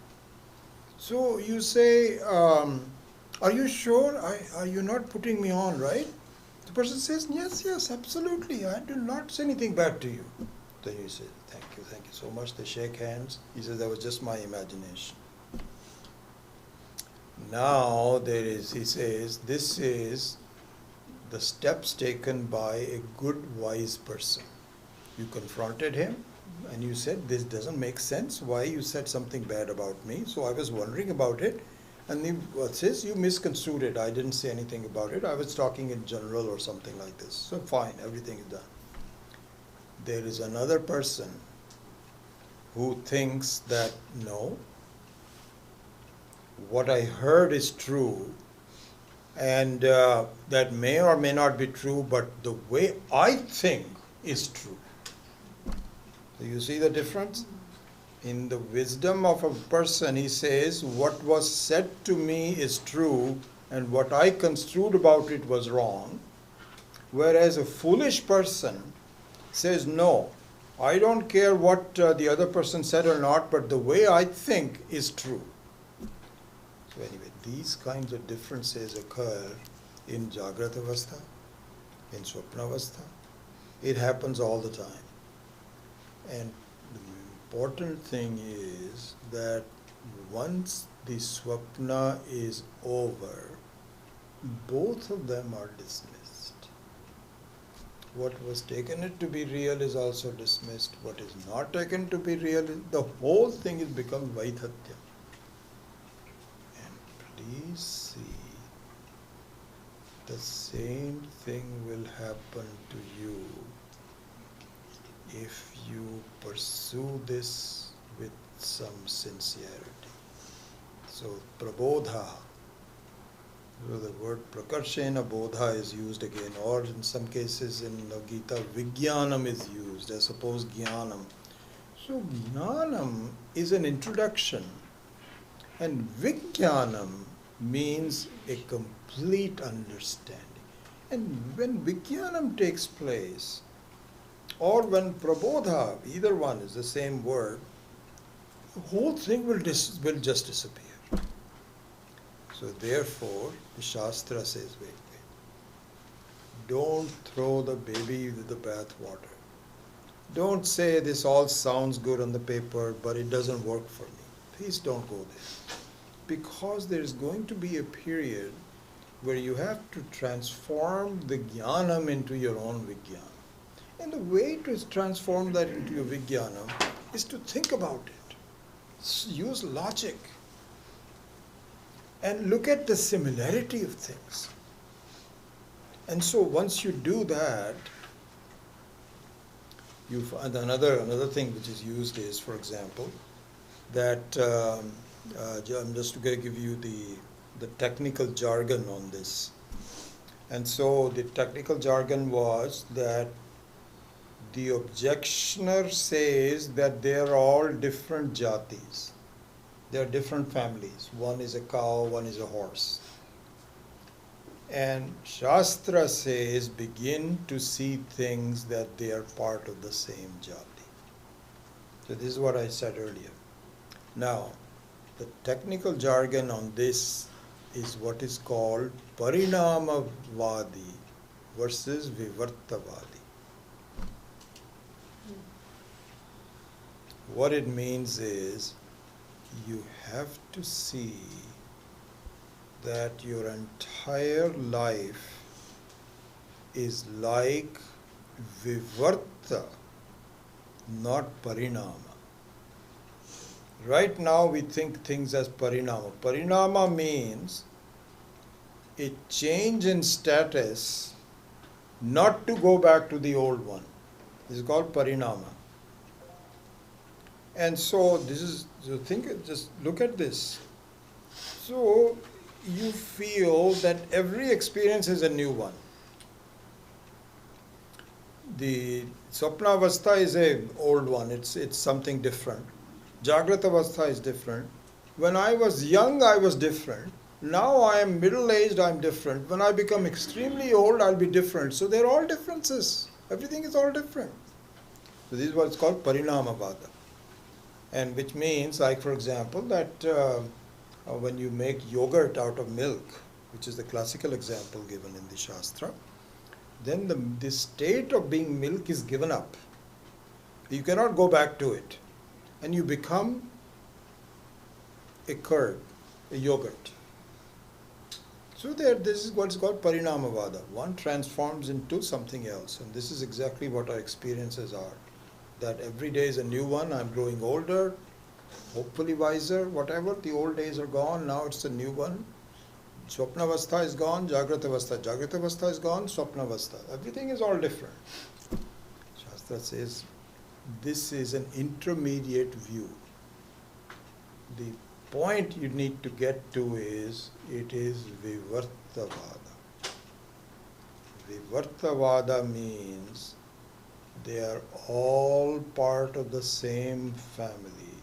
So you say, are you sure? Are you not putting me on, right? The person says, yes, absolutely. I did not say anything bad to you. Then you say, thank you so much. They shake hands. He says, that was just my imagination. Now he says, this is the steps taken by a good, wise person. You confronted him and you said, this doesn't make sense. Why you said something bad about me? So I was wondering about it. And he says, you misconstrued it. I didn't say anything about it. I was talking in general or something like this. So fine, everything is done. There is another person who thinks that, no, what I heard is true, and that may or may not be true, but the way I think is true. So you see the difference? In the wisdom of a person, he says, what was said to me is true, and what I construed about it was wrong. Whereas a foolish person says, no, I don't care what the other person said or not, but the way I think is true. So anyway, these kinds of differences occur in Jagrata Avastha, in Swapna Avastha. It happens all the time. And the important thing is that once the Swapna is over, both of them are dismissed. What was taken it to be real is also dismissed. What is not taken to be real, the whole thing has become Vaidhatya. Please see, the same thing will happen to you if you pursue this with some sincerity. So, prabodha, so the word prakarshena bodha is used again, or in some cases in the Gita, vijnanam is used, as opposed jnanam. So, jnanam is an introduction, and vijnanam means a complete understanding. And when vijnanam takes place, or when prabodha, either one is the same word, the whole thing will just disappear. So therefore, the Shastra says, wait. Don't throw the baby with the bath water. Don't say this all sounds good on the paper, but it doesn't work for me. Please don't go there. Because there is going to be a period where you have to transform the jnanam into your own vijnana. And the way to transform that into your vijnana is to think about it. Use logic. And look at the similarity of things. And so once you do that, you find another thing which is used is, for example, that I'm just going to give you the technical jargon on this. And so the technical jargon was that the objectioner says that they are all different jatis. They are different families. One is a cow, one is a horse. And Shastra says, begin to see things that they are part of the same jati. So this is what I said earlier. Now, the technical jargon on this is what is called Parinamavadi versus Vivartavadi. What it means is, you have to see that your entire life is like Vivarta, not Parinama. Right now we think things as parinama. Parinama means a change in status, not to go back to the old one. This is called parinama. And so this is, so think, just look at this. So you feel that every experience is a new one. The Swapnavastha is a old one, it's something different. Jagrata Avastha is different. When I was young, I was different. Now I am middle-aged, I'm different. When I become extremely old, I'll be different. So they're all differences. Everything is all different. So this is what's called Parinamavada. And which means, like for example, that when you make yogurt out of milk, which is the classical example given in the Shastra, then the state of being milk is given up. You cannot go back to it. And you become a curd, a yogurt. So this is what's called Parinamavada. One transforms into something else. And this is exactly what our experiences are. That every day is a new one. I'm growing older, hopefully wiser, whatever. The old days are gone. Now it's a new one. Swapnavastha is gone, Jagratavastha. Jagratavastha is gone, Swapnavastha. Everything is all different. Shastra says this is an intermediate view. The point you need to get to is, it is Vivartavada. Vivartavada means they are all part of the same family.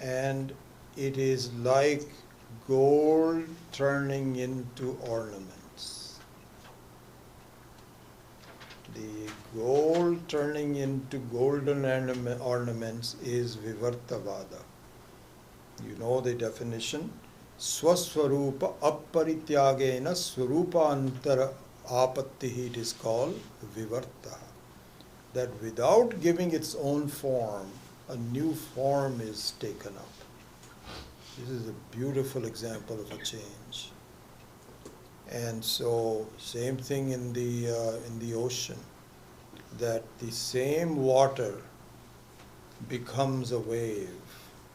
And it is like gold turning into ornaments. The gold turning into golden ornaments is Vivartavada. You know the definition. Swaswarupa apparityagena swarupaantara apattihi, it is called Vivarta. That without giving its own form, a new form is taken up. This is a beautiful example of a change. And so, same thing in the ocean, that the same water becomes a wave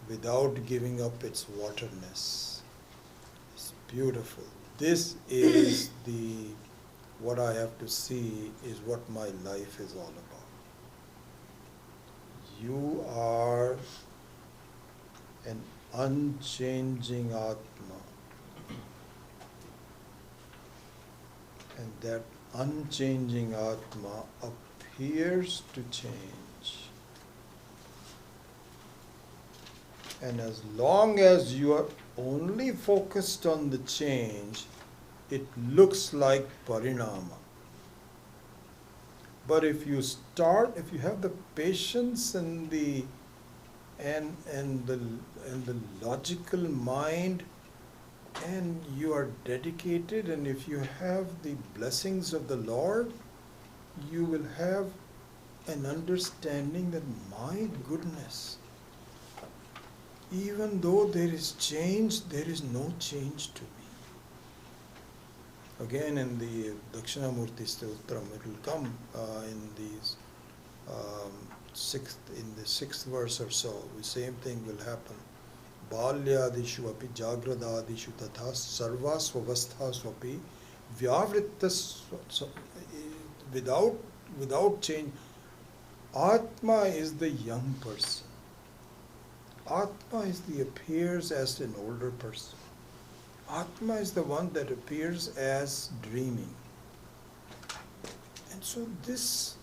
without giving up its waterness. It's beautiful. This is what I have to see is what my life is all about. You are an unchanging Atma. And that unchanging Atma appears to change. And as long as you are only focused on the change, it looks like parinama. But if you have the patience and the logical mind, and you are dedicated, and if you have the blessings of the Lord, you will have an understanding that, my goodness, even though there is change, there is no change to me. Again, in the Dakshinamurti Stotram, it will come in the sixth verse or so. The same thing will happen. Balyadishu api jagradadishu tatha sarva swavastha swapi vyavrittas, without change. Atma is the young person. Atma appears as an older person. Atma is the one that appears as dreaming. And so this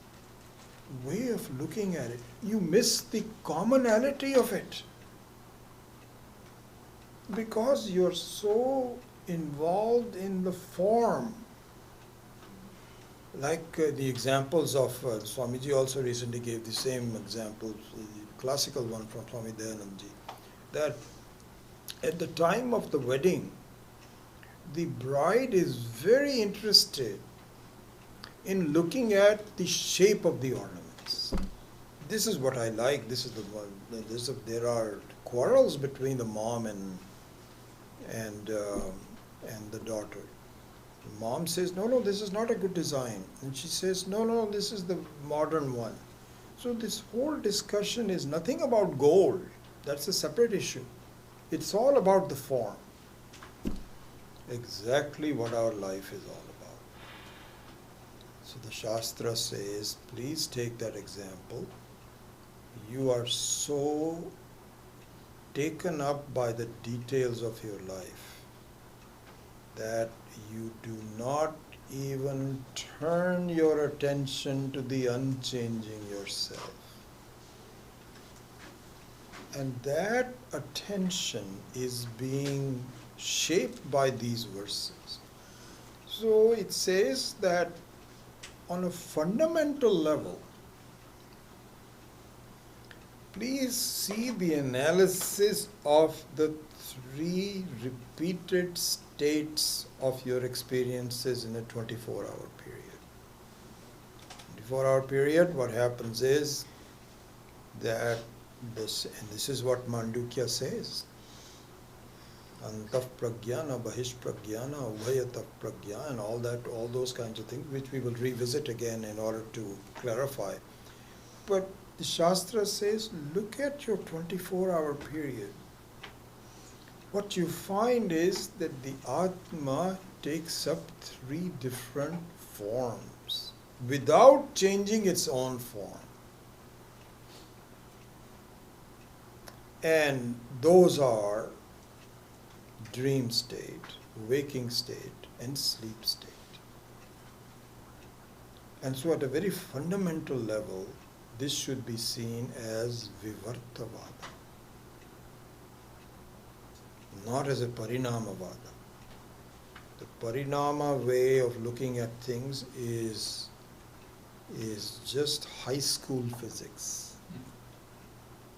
way of looking at it, you miss the commonality of it. Because you're so involved in the form. Like the examples of Swamiji also recently gave the same examples, the classical one from Swami Dayanandji, that at the time of the wedding, the bride is very interested in looking at the shape of the ornaments. This is what I like, this is the one. There are quarrels between the mom and the daughter. The mom says, no, this is not a good design. And she says, no, this is the modern one. So this whole discussion is nothing about gold. That's a separate issue. It's all about the form. Exactly what our life is all about. So the Shastra says, please take that example. You are so taken up by the details of your life that you do not even turn your attention to the unchanging yourself. And that attention is being shaped by these verses. So it says that on a fundamental level, please see the analysis of the three repeated states of your experiences in a 24-hour period. 24-hour period, what happens is that this is what Mandukya says. Antah pragyana, bahish pragyana, ubhayatah pragya, and all those kinds of things, which we will revisit again in order to clarify. But the Shastra says, look at your 24-hour period. What you find is that the Atma takes up three different forms without changing its own form. And those are dream state, waking state, and sleep state. And so at a very fundamental level, this should be seen as Vivartavada, not as a Parinamavada. The Parinama way of looking at things is just high school physics.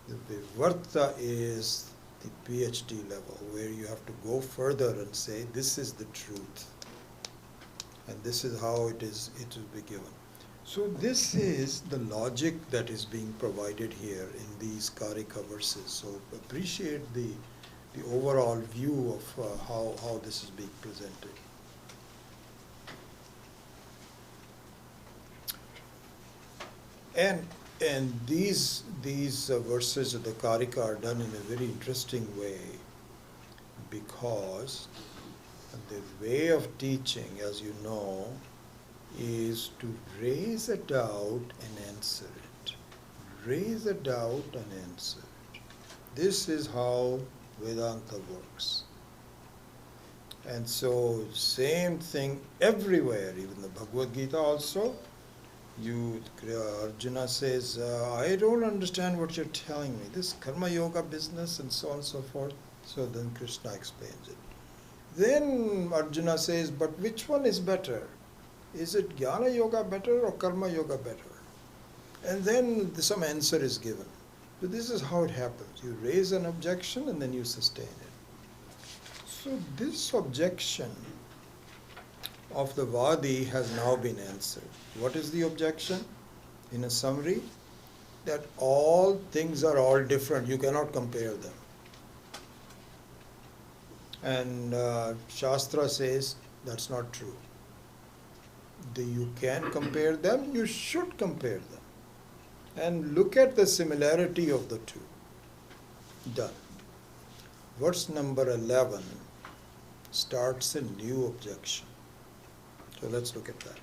The Vivarta is the PhD level, where you have to go further and say, this is the truth. And this is how it will be given. So this is the logic that is being provided here in these Karika verses. So appreciate the overall view of how this is being presented. And these verses of the Karika are done in a very interesting way, because the way of teaching, as you know, is to raise a doubt and answer it. Raise a doubt and answer it. This is how Vedanta works. And so, same thing everywhere, even the Bhagavad Gita also. Arjuna says, I don't understand what you're telling me, this karma yoga business and so on and so forth. So then Krishna explains it. Then Arjuna says, but which one is better? Is it jnana yoga better or karma yoga better? And then some answer is given. So this is how it happens. You raise an objection and then you sustain it. So this objection of the Vadi has now been answered. What is the objection? In a summary, that all things are all different. You cannot compare them. And Shastra says that's not true. You can compare them, you should compare them. And look at the similarity of the two. Done. Verse number 11 starts a new objection. So let's look at that.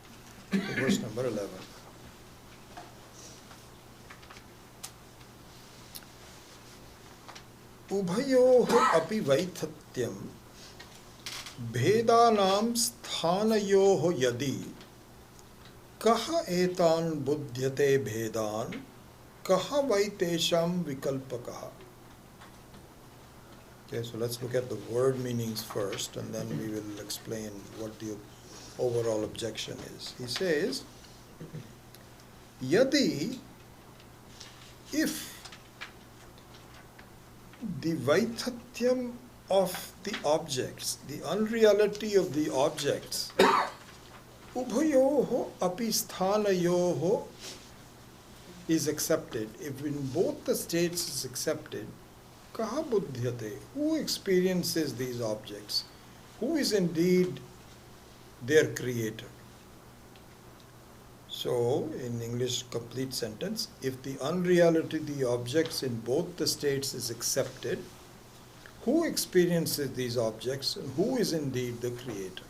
So verse number 11. Ubhayoh api vaithatyam bhedanam sthanayoh yadi kaha etan buddhyate bhedan kaha vaitesham vikalpakaha. Okay, so let's look at the word meanings first, and then we will explain what the overall objection is. He says, yadi, if the vaithatyam of the objects, the unreality of the objects, ubhayoho api sthanayoho is accepted, if in both the states is accepted, kaha buddhyate, who experiences these objects? Who is indeed their creator? So, in English, complete sentence, if the unreality of the objects in both the states is accepted, who experiences these objects and who is indeed the creator?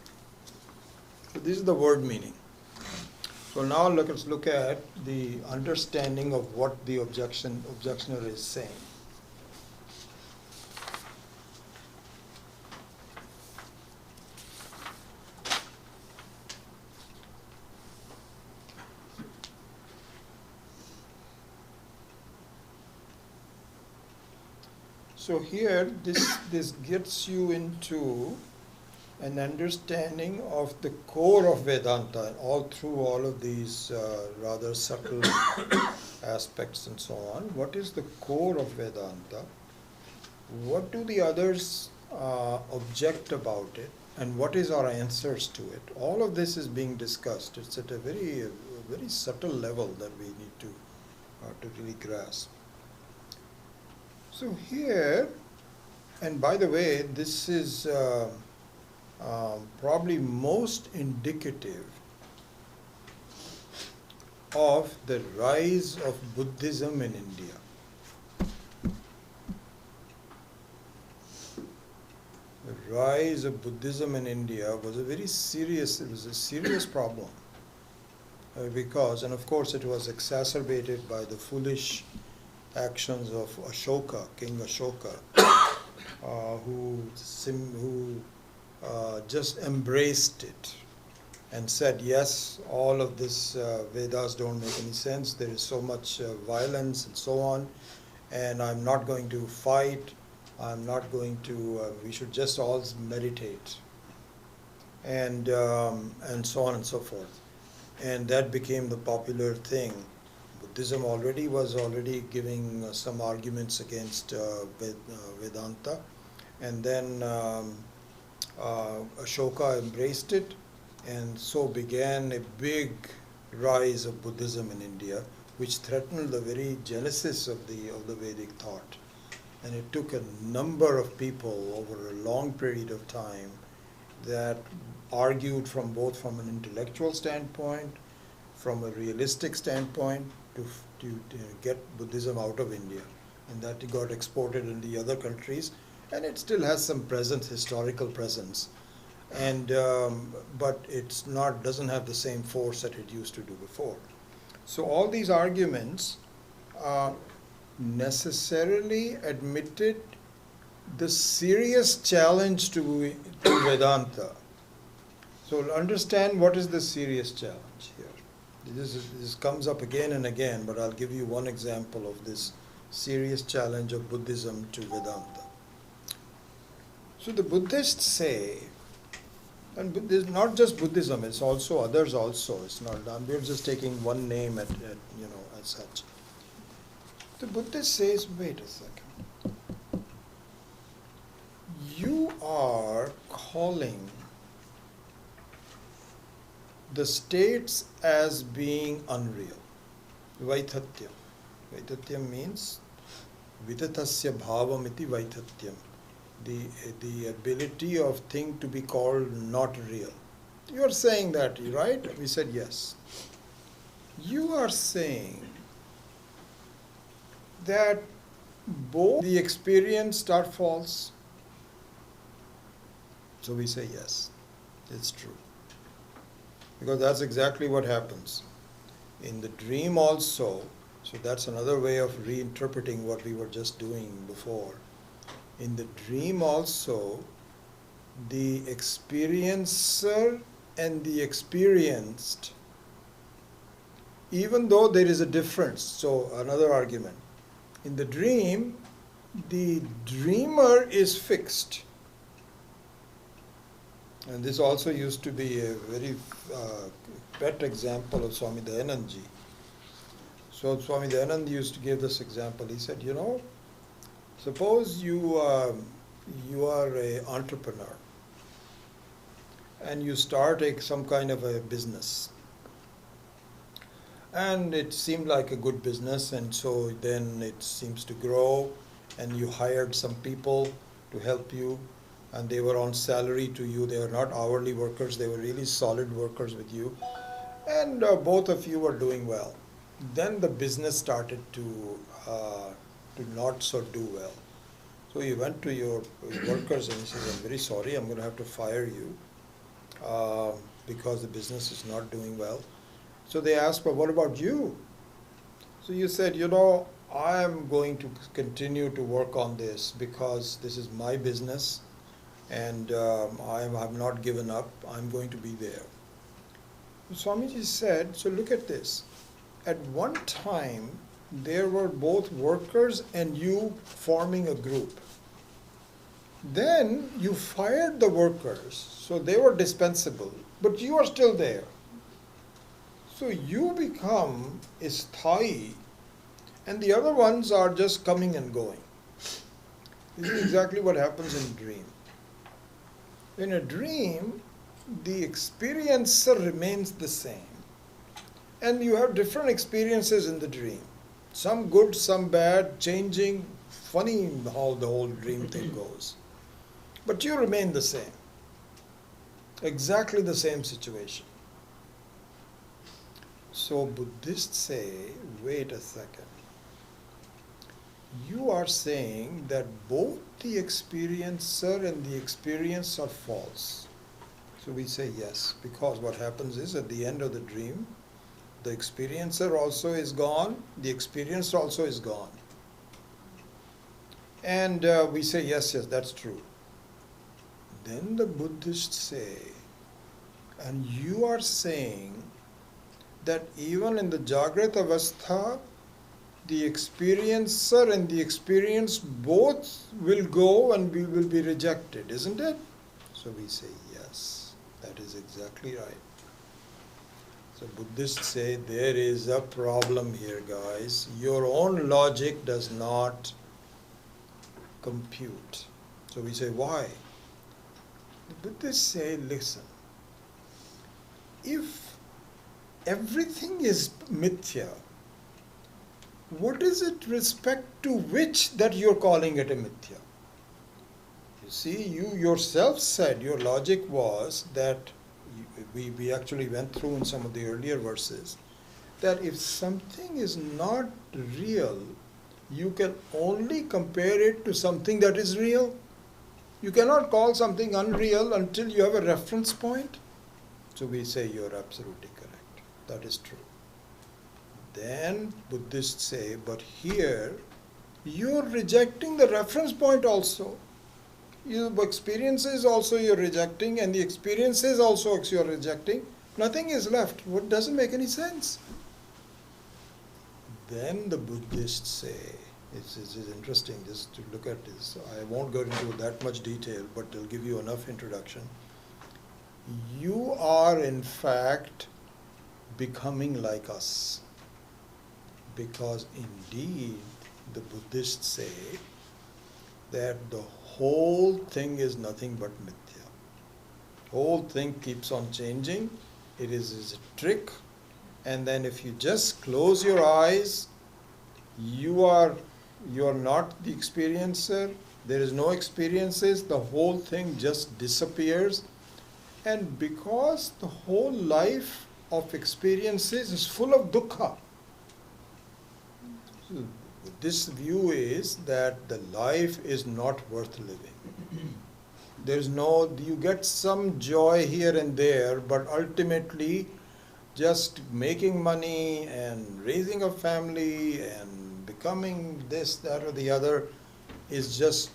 So this is the word meaning. So now let's look at the understanding of what the objectioner is saying. So here, this gets you into an understanding of the core of Vedanta, and all through all of these rather subtle aspects and so on. What is the core of Vedanta? What do the others object about it? And what is our answers to it? All of this is being discussed. It's at a very subtle level that we need to really grasp. So here, and by the way, this is probably most indicative of the rise of Buddhism in India. The rise of Buddhism in India was a serious problem because, and of course it was exacerbated by the foolish actions of Ashoka, King Ashoka, who just embraced it and said, yes, all of this Vedas don't make any sense, there is so much violence and so on, and I'm not going to fight, I'm not going to, we should just all meditate, and so on and so forth. And that became the popular thing. Buddhism was already giving some arguments against Vedanta, and then Ashoka embraced it, and so began a big rise of Buddhism in India, which threatened the very genesis of the Vedic thought. And it took a number of people over a long period of time that argued both from an intellectual standpoint, from a realistic standpoint, to get Buddhism out of India, and that it got exported in the other countries, and it still has some presence, historical presence, and but doesn't have the same force that it used to do before. So all these arguments necessarily admitted the serious challenge to Vedanta. So understand what is the serious challenge here. This comes up again and again, but I'll give you one example of this serious challenge of Buddhism to Vedanta. So the Buddhists say, and it's not just Buddhism, it's also others also. It's not, we're just taking one name as such. The Buddhist says, wait a second. You are calling the states as being unreal. Vaithatyam. Vaithatyam means vidatasya bhavam iti vaithatyam. The ability of thing to be called not real. You are saying that, right? We said yes. You are saying that both the experienced are false. So we say yes, it's true. Because that's exactly what happens. In the dream also, so that's another way of reinterpreting what we were just doing before. In the dream also, the experiencer and the experienced, even though there is a difference, so another argument. In the dream, the dreamer is fixed. And this also used to be a very pet example of Swami Dayanandji. So Swami Dayanand used to give this example. He said, suppose you are an entrepreneur and you start some kind of a business. And it seemed like a good business, and so then it seems to grow, and you hired some people to help you, and they were on salary to you. They were not hourly workers, they were really solid workers with you. and both of you were doing well. Then the business started to not so do well. So you went to your workers and you said, I'm very sorry, I'm going to have to fire you because the business is not doing well. So they asked, but what about you? So you said, I am going to continue to work on this because this is my business and I've not given up. I'm going to be there. Swamiji said, so look at this. At one time, there were both workers and you forming a group. Then you fired the workers, so they were dispensable, but you are still there. So you become sthai, and the other ones are just coming and going. This is exactly what happens in a dream. In a dream, the experiencer remains the same. And you have different experiences in the dream. Some good, some bad, changing, funny how the whole dream thing goes. But you remain the same. Exactly the same situation. So Buddhists say, wait a second. You are saying that both the experiencer and the experience are false. So we say yes, because what happens is at the end of the dream, the experiencer also is gone, the experience also is gone. And we say, yes, that's true. Then the Buddhists say, and you are saying that even in the Jagrat Avastha, the experiencer and the experience both will go and we will be rejected, isn't it? So we say, yes, that is exactly right. So Buddhists say there is a problem here, guys. Your own logic does not compute. So we say, why? The Buddhists say, listen, if everything is mithya, what is it respect to which that you're calling it a mithya? You see, you yourself said, your logic was that, we actually went through in some of the earlier verses, that if something is not real, you can only compare it to something that is real. You cannot call something unreal until you have a reference point. So we say you're absolutely correct. That is true. Then Buddhists say, but here you're rejecting the reference point also. Your experiences also you're rejecting, and the experiences also you're rejecting. Nothing is left. What doesn't make any sense? Then the Buddhists say, it's interesting just to look at this. I won't go into that much detail, but it'll give you enough introduction. You are in fact becoming like us. Because indeed, the Buddhists say that the whole thing is nothing but mithya. Whole thing keeps on changing. It is a trick. And then if you just close your eyes, you are not the experiencer. There is no experiences. The whole thing just disappears. And because the whole life of experiences is full of dukkha, this view is that the life is not worth living. You get some joy here and there, but ultimately just making money and raising a family and becoming this, that or the other is just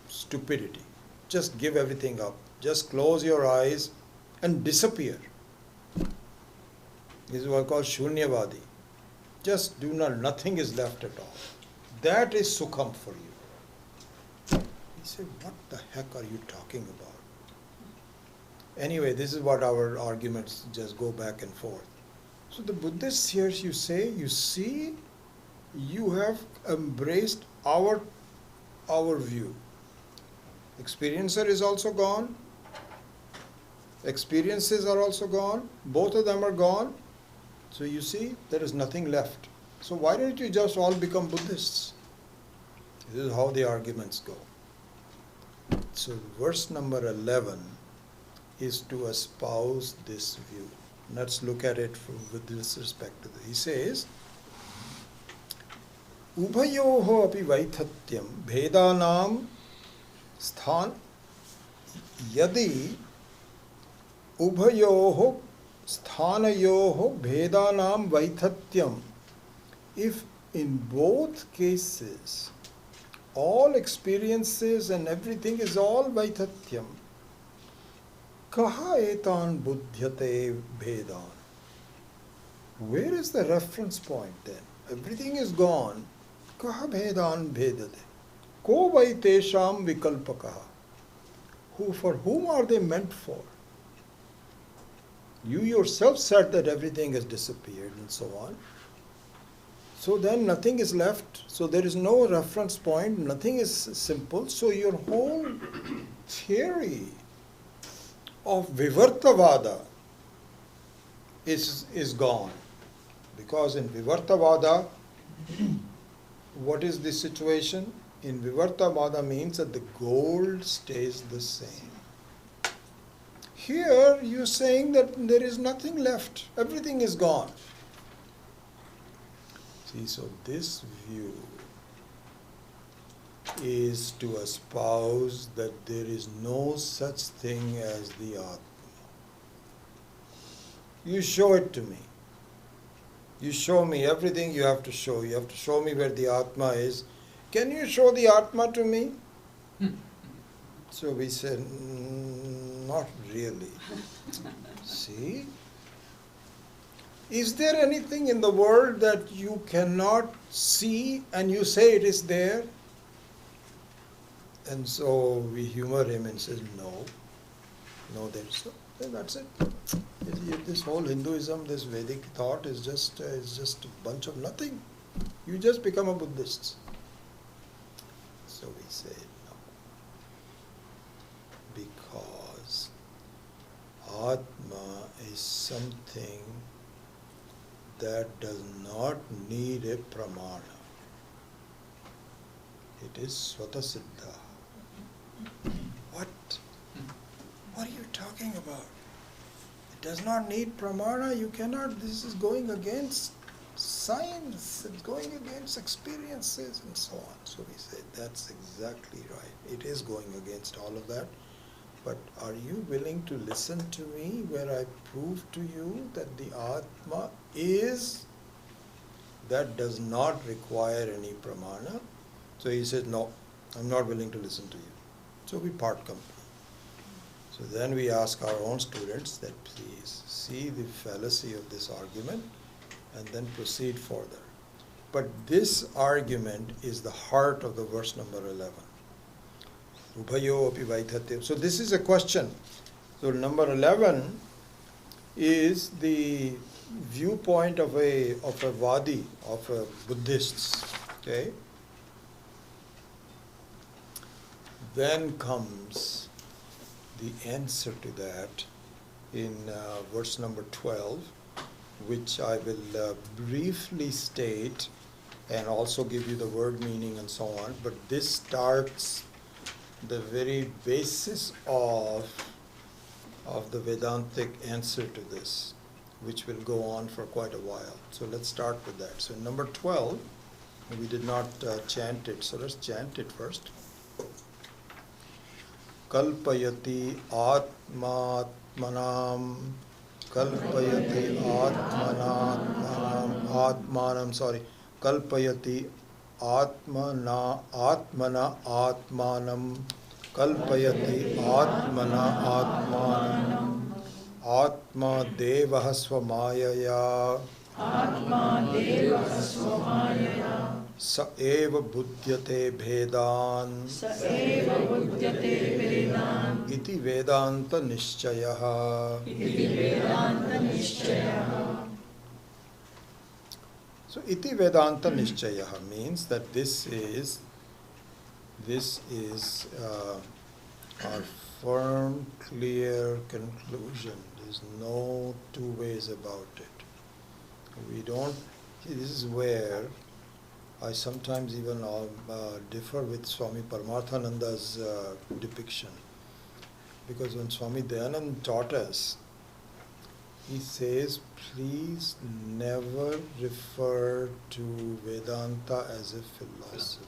stupidity. Just give everything up. Just close your eyes and disappear. This is what I call shunyavadi. Just nothing is left at all. That is sukham for you. He said, what the heck are you talking about? Anyway, this is what our arguments just go back and forth. So the Buddhists here, you say, you see, you have embraced our view. Experiencer is also gone. Experiences are also gone. Both of them are gone. So you see, there is nothing left. So why don't you just all become Buddhists? This is how the arguments go. So verse number 11 is to espouse this view. Let's look at it with this respect to this. He says, Ubhayoho api vaithatyam bhedanam sthan yadi ubhayoho sthanayoho bhedanam vaithatyam. If in both cases all experiences and everything is all vaithatyam, kaha etan buddhyate bhedan? Where is the reference point then? Everything is gone. Kaha bhedan bhedate? Ko vai tesham vikalpakaha? For whom are they meant for? You yourself said that everything has disappeared and so on. So then nothing is left. So there is no reference point. Nothing is simple. So your whole theory of Vivartavada is gone. Because in Vivartavada, what is the situation? In Vivartavada means that the goal stays the same. Here you're saying that there is nothing left. Everything is gone. See, so this view is to espouse that there is no such thing as the Atma. You show it to me. You show me everything you have to show. You have to show me where the Atma is. Can you show the Atma to me? So we said, not really. See? Is there anything in the world that you cannot see and you say it is there? And so we humor him and says, no, there is no. Then that's it. This whole Hinduism, this Vedic thought is just a bunch of nothing. You just become a Buddhist. So we say no. Because Atma is something that does not need a pramana. It is Swatasiddha. What? What are you talking about? It does not need pramana. You cannot, this is going against science, it's going against experiences and so on. So we say that's exactly right. It is going against all of that. But are you willing to listen to me where I prove to you that the Atma is, that does not require any pramana? So he said, no, I'm not willing to listen to you. So we part company. So then we ask our own students that please see the fallacy of this argument and then proceed further. But this argument is the heart of the verse number 11. Ubhayo api vaithatyam. So this is a question. So number 11 is the viewpoint of a Vadi, of a Buddhists. Okay? Then comes the answer to that in verse number 12, which I will briefly state and also give you the word meaning and so on. But this starts the very basis of the Vedantic answer to this, which will go on for quite a while. So let's start with that. So number 12, we did not chant it, so let's chant it first. Kalpayati atmanam, kalpayati kalpayati atmana atmanam, kalpayati atmanam, atma devah swamayaya, sa eva buddhyate bhedan, iti vedanta nishchayaha. So iti vedanta nishchayaha means that this is our firm, clear conclusion. There's no two ways about it. We don't. This is where I sometimes even differ with Swami Paramarthananda's depiction. Because when Swami Dayanand taught us, he says, please never refer to Vedanta as a philosophy.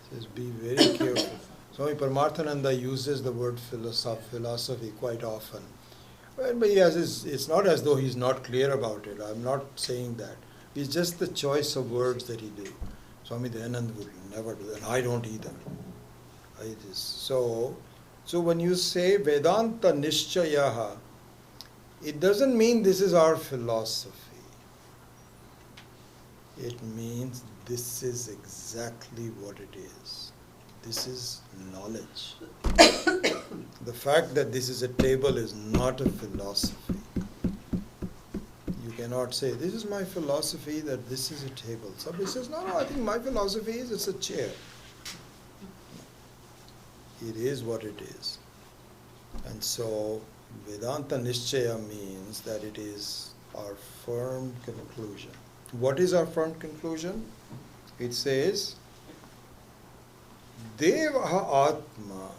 He says, be very careful. Swami Paramarthananda uses the word philosophy quite often. But it's not as though he's not clear about it. I'm not saying that. It's just the choice of words that he did. Swami Dayananda would never do that, and I don't either. So when you say Vedanta Nishchayaha, it doesn't mean this is our philosophy. It means this is exactly what it is. This is knowledge. The fact that this is a table is not a philosophy. You cannot say, this is my philosophy that this is a table. Somebody says, no, I think my philosophy is it's a chair. It is what it is. And so Vedanta Nishchaya means that it is our firm conclusion. What is our firm conclusion? It says, Devaha Atma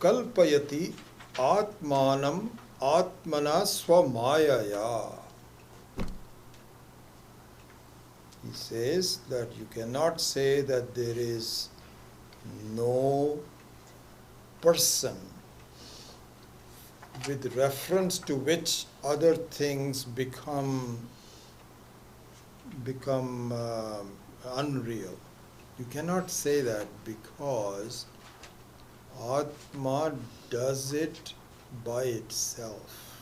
Kalpayati Atmanam Atmana Swamayaya. He says that you cannot say that there is no person with reference to which other things become unreal. You cannot say that because Atma does it by itself.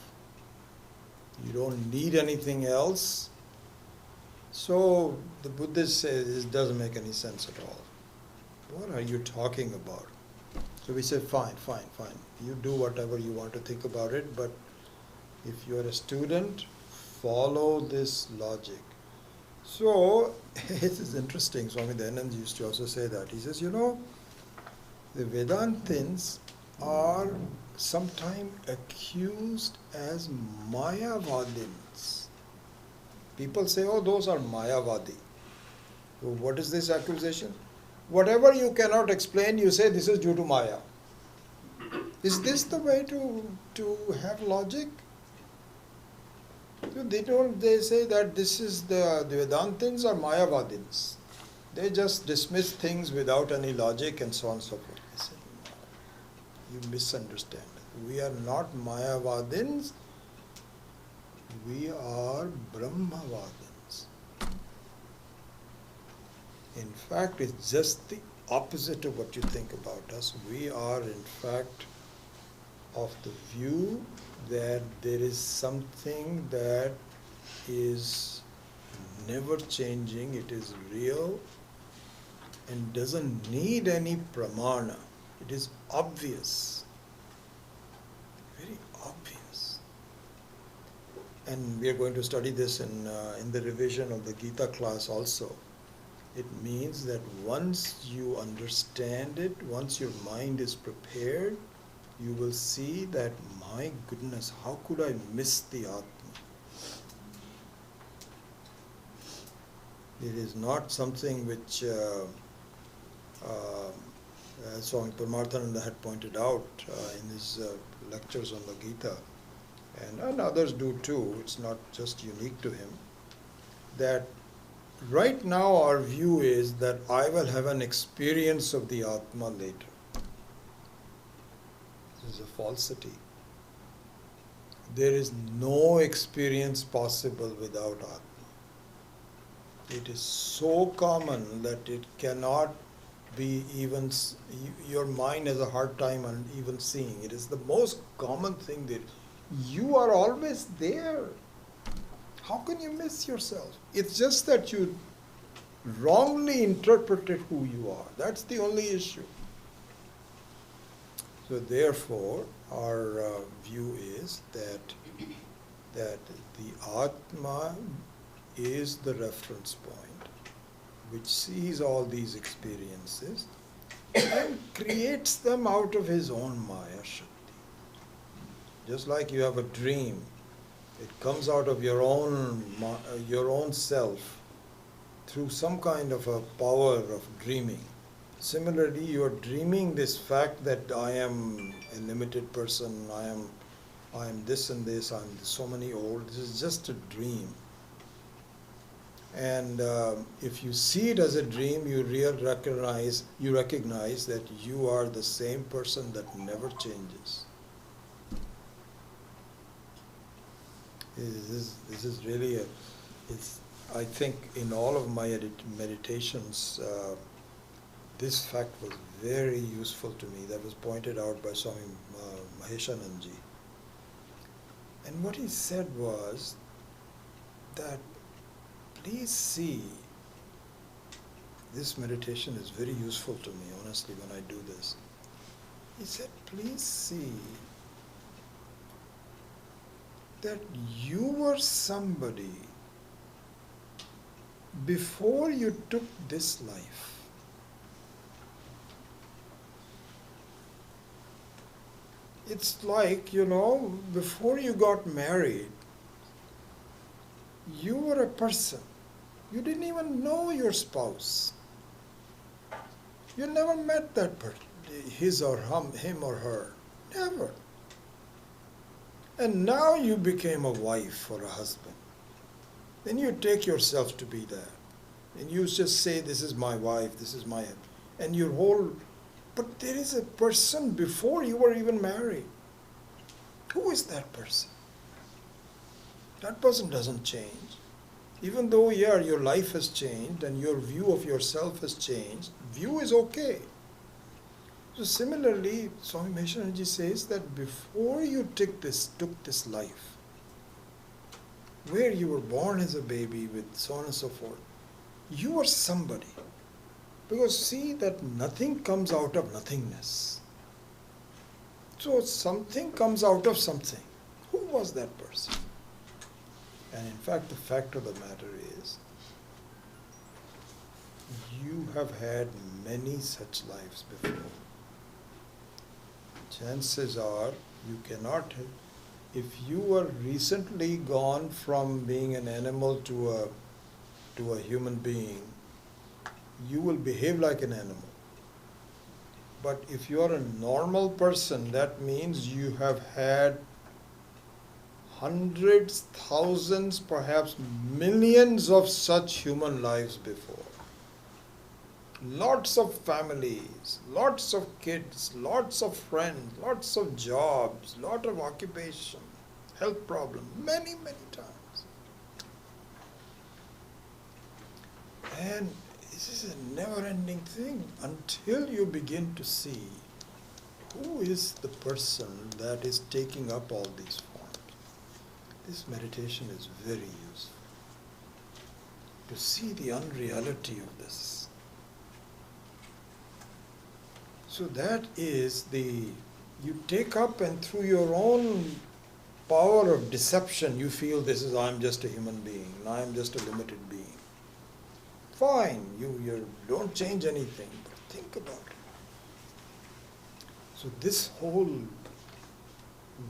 You don't need anything else. So the Buddhist says this doesn't make any sense at all. What are you talking about? So we say, fine. You do whatever you want to think about it, but if you're a student, follow this logic. So it is interesting. Swami Dayananda used to also say that. He says, the Vedantins are sometimes accused as Mayavadins. People say, oh, those are Mayavadi. So what is this accusation? Whatever you cannot explain, you say this is due to Maya. Is this the way to have logic? They say that this is the Vedantins or Mayavadins. They just dismiss things without any logic and so on and so forth. I say, no, you misunderstand. We are not Mayavadins, we are Brahmavadins. In fact, it's just the opposite of what you think about us. We are, in fact, of the view that there is something that is never changing, it is real and doesn't need any pramana. It is obvious, very obvious. And we are going to study this in the revision of the Gita class also. It means that once you understand it, once your mind is prepared, you will see that, my goodness, how could I miss the Atma? It is not something which, as Swami Paramarthananda had pointed out in his lectures on the Gita, and others do too, it's not just unique to him, that right now our view is that I will have an experience of the Atma later. This is a falsity. There is no experience possible without Atma. It is so common that it cannot be even, your mind has a hard time on even seeing. It is the most common thing that you are always there. How can you miss yourself? It's just that you wrongly interpreted who you are. That's the only issue. So therefore, our view is that the Atma is the reference point, which sees all these experiences and creates them out of his own Maya Shakti. Just like you have a dream, it comes out of your own self through some kind of a power of dreaming. Similarly, you are dreaming this fact that I am a limited person, I am I'm this and this, I'm so many old. This is just a dream. And if you see it as a dream, you recognize that you are the same person that never changes. This is really I think in all of my meditations, this fact was very useful to me. That was pointed out by Swami Maheshananji. And what he said was that, please see, this meditation is very useful to me, honestly, when I do this. He said, please see that you were somebody before you took this life. It's like, before you got married, you were a person. You didn't even know your spouse. You never met that person, him or her. Never. And now you became a wife or a husband. Then you take yourself to be that. And you just say, this is my wife, this is my... And your whole... But there is a person before you were even married. Who is that person? That person doesn't change. Even though, your life has changed and your view of yourself has changed, view is okay. So similarly, Swami Maheshananji says that before you took this life, where you were born as a baby with so on and so forth, you are somebody. Because see that nothing comes out of nothingness. So something comes out of something. Who was that person? And in fact, the fact of the matter is, you have had many such lives before. Chances are you cannot, if you were recently gone from being an animal to a human being, you will behave like an animal. But if you are a normal person, that means you have had hundreds, thousands, perhaps millions of such human lives before. Lots of families, lots of kids, lots of friends, lots of jobs, lot of occupation, health problems, many, many times. And this is a never-ending thing until you begin to see who is the person that is taking up all these forms. This meditation is very useful to see the unreality of this. So that is you take up and through your own power of deception, you feel I'm just a human being, I'm just a limited being. Fine, you don't change anything, but think about it. So this whole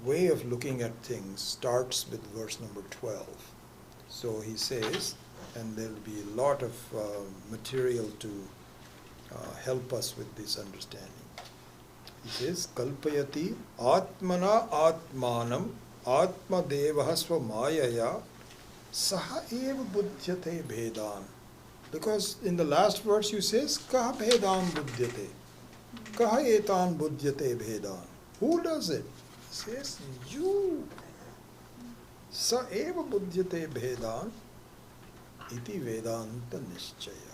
way of looking at things starts with verse number 12. So he says, and there will be a lot of material to help us with this understanding. He says, Kalpayati Atmana Atmanam Atma Devaha Swamayaya Saha Eva Buddhyate Bhedan. Because in the last verse you says, Kaha Bhedan Buddhyate. Kaha Etan Buddhyate Bhedan. Who does it? He says, you. Sa Eva Buddhyate Bhedan Iti Vedanta Nishchaya.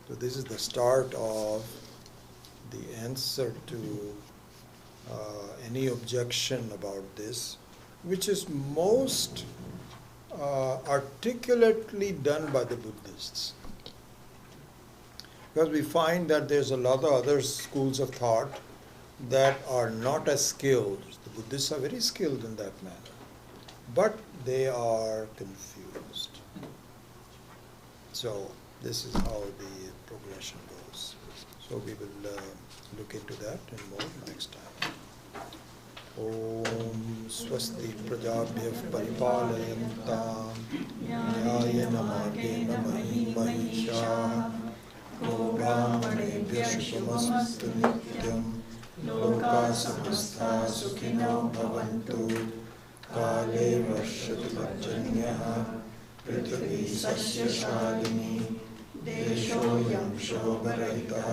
So this is the start of the answer to any objection about this, which is most articulately done by the Buddhists. Because we find that there's a lot of other schools of thought that are not as skilled. The Buddhists are very skilled in that manner, but they are confused. So this is how the progression goes. So we will look into that and more next time. Om Swasti Prajabhyav Paripalayantam Nyayena Margena Mahi Mahisha Gobhamanebhya Shubhamastu Nityam Loka Samastha सुखिनो भवन्तु काले वर्षतु पर्जन्यः पृथिवी सस्यशालिनी देशोऽयं शोभरहितः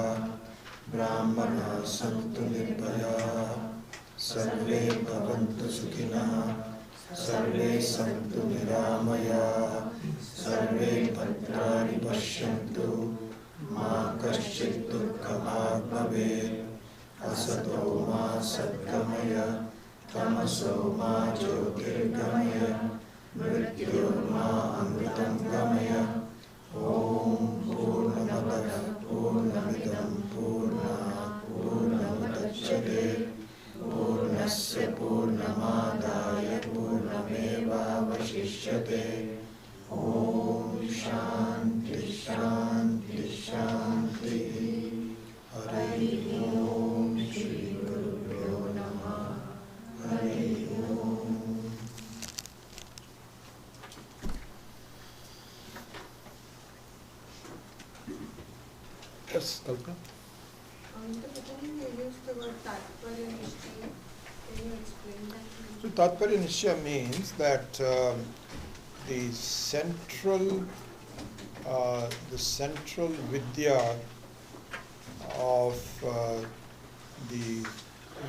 ब्राह्मणाः सन्तु निर्भयाः सर्वे भवन्तु सुखिनः सर्वे सन्तु निरामयाः सर्वे भद्राणि पश्यन्तु मा कश्चित् दुःखभाग् भवेत् असतो मा सद्गमय तमसो मा ज्योतिर्गमय मृत्योर्मा अमृतं गमय ॐ पूर्णमदः पूर्णमिदं पूर्णात् पूर्णमुदच्यते पूर्णस्य पूर्णमादाय पूर्णमेवावशिष्यते ॐ शान्ति शान्ति शान्तिः हरिः ॐ श्रीगुरुभ्यो नमः हरिः ॐ Yes, Kalpana. In the beginning, you used the word Tatparya Nishchaya. Can you explain that? So Tatparya Nishya means that the central vidya of the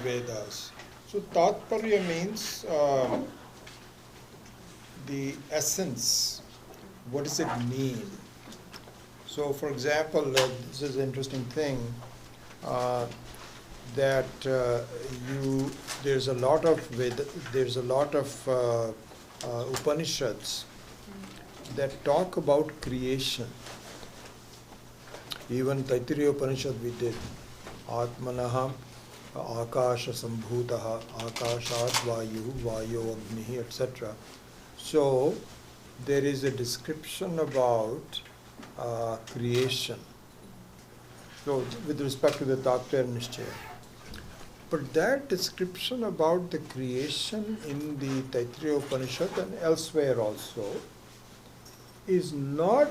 Vedas. So Tatparya means the essence. What does it mean? So, for example, this is an interesting thing that there's a lot of Upanishads that talk about creation. Even Taittiriya Upanishad we did. Atmanaha Akasha Sambhutaha Akashat Vayu Vayo Agnihi, etc. So there is a description about creation. So with respect to the Tatparya Nishchaya. But that description about the creation in the Taittiriya Upanishad and elsewhere also is not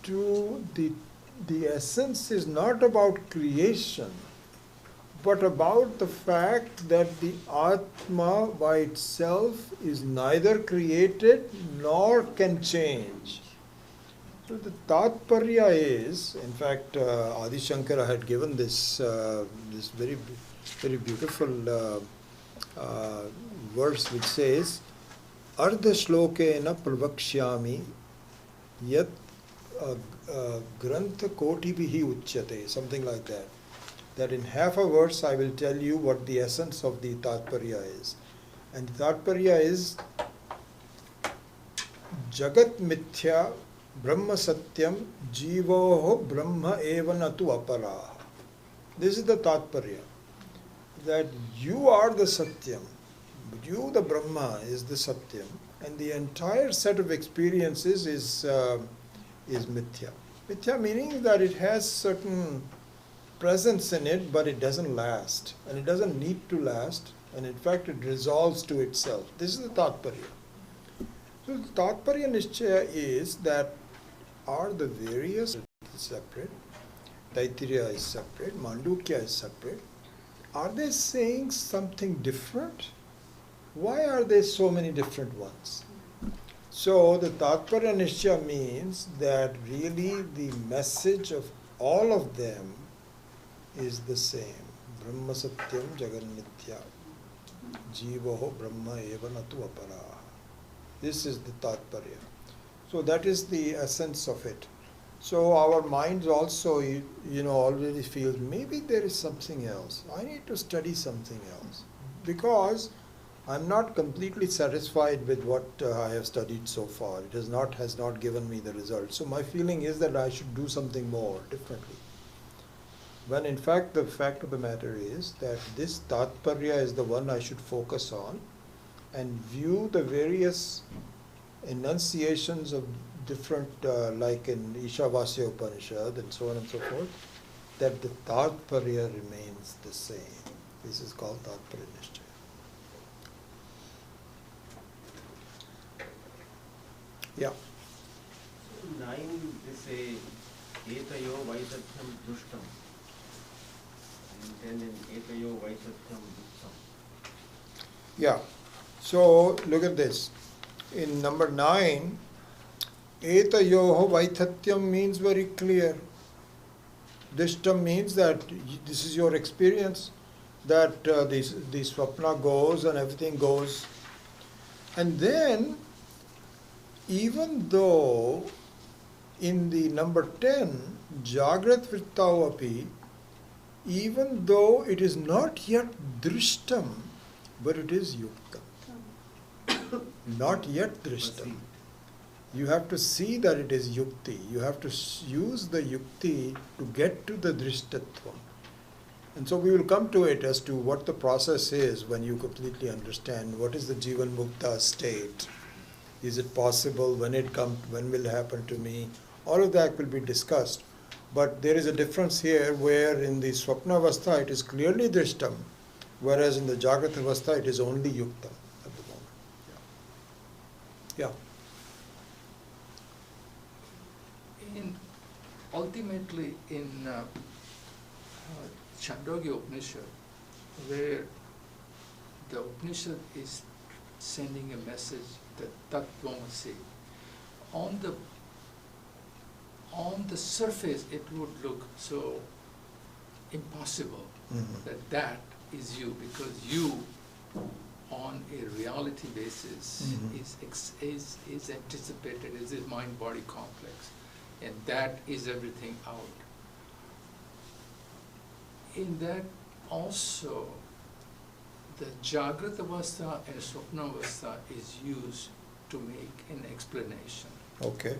the essence is not about creation, but about the fact that the Atma by itself is neither created nor can change. So the Tatparya is, in fact, Adi Shankara had given this very beautiful verse which says, Ardha shlokena pravakshyami yat grantha kotibhihi uchyate, something like that. That in half a verse I will tell you what the essence of the Tatparya is. And the Tatparya is Jagat Mithya Brahma Satyam Jivoho Brahma Evanatu Aparaha. This is the Tatparya. That you are the Satyam, you the Brahma is the Satyam, and the entire set of experiences is Mithya. Mithya meaning that it has certain presence in it, but it doesn't last, and it doesn't need to last, and in fact it resolves to itself. This is the Tatparya. So the Tatparya Nishchaya is that are the various separate, Taittiriya is separate, Mandukya is separate. Are they saying something different? Why are there so many different ones? So the Tatparya Nishchaya means that really the message of all of them is the same. Brahma Satyam Jagan Nitya Jivaho Brahma Eva Natu Aparaha. This is the Tatparya. So that is the essence of it. So our minds also, already feel maybe there is something else. I need to study something else because I'm not completely satisfied with what I have studied so far. It has not given me the result. So my feeling is that I should do something more differently. When in fact the fact of the matter is that this Tatparya is the one I should focus on and view the various enunciations of different, like in Ishavasya Upanishad and so on and so forth, that the Tatparya remains the same. This is called Tatparya Nishchaya. Yeah. 9 they say etayo vaisatyam dushtam, and then in etayo vaisatyam dukkam. Yeah. So look at this. In number 9, etayoho vaithatyam means very clear. Dishtam means that this is your experience, that the swapna goes and everything goes. And then, even though in the number 10, Jagrat Vrittavapi, even though it is not yet drishtam, but it is yuktam. Not yet drishtam. You have to see that it is yukti. You have to use the yukti to get to the drishtatvam. And so we will come to it as to what the process is when you completely understand what is the Jivan Mukta state. Is it possible? When will it happen to me? All of that will be discussed. But there is a difference here where in the Swapna Avastha it is clearly drishtam, whereas in the Jagrata Avastha it is only yuktam at the moment. Yeah. Ultimately in Chandogya Upanishad, where the Upanishad is sending a message that Tattvamasi, on the surface it would look so impossible that is you, because you on a reality basis is anticipated as a mind-body complex, and that is everything out. In that also, the Jagrata Avastha and Swapna Avastha is used to make an explanation Okay.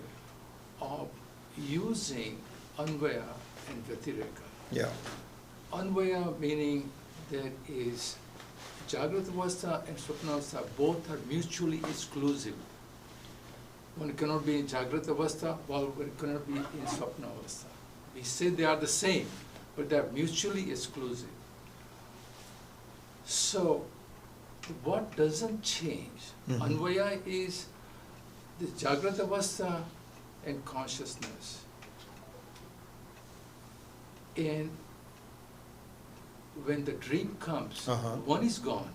of using Anvaya and Vyatireka. Yeah. Anvaya meaning that is Jagrata Avastha and Swapna Avastha both are mutually exclusive. One cannot be in Jagrata Avastha while one cannot be in Swapna Avastha. We say they are the same, but they are mutually exclusive. So, what doesn't change? Anvaya is the Jagrata Avastha and consciousness. And when the dream comes, one is gone,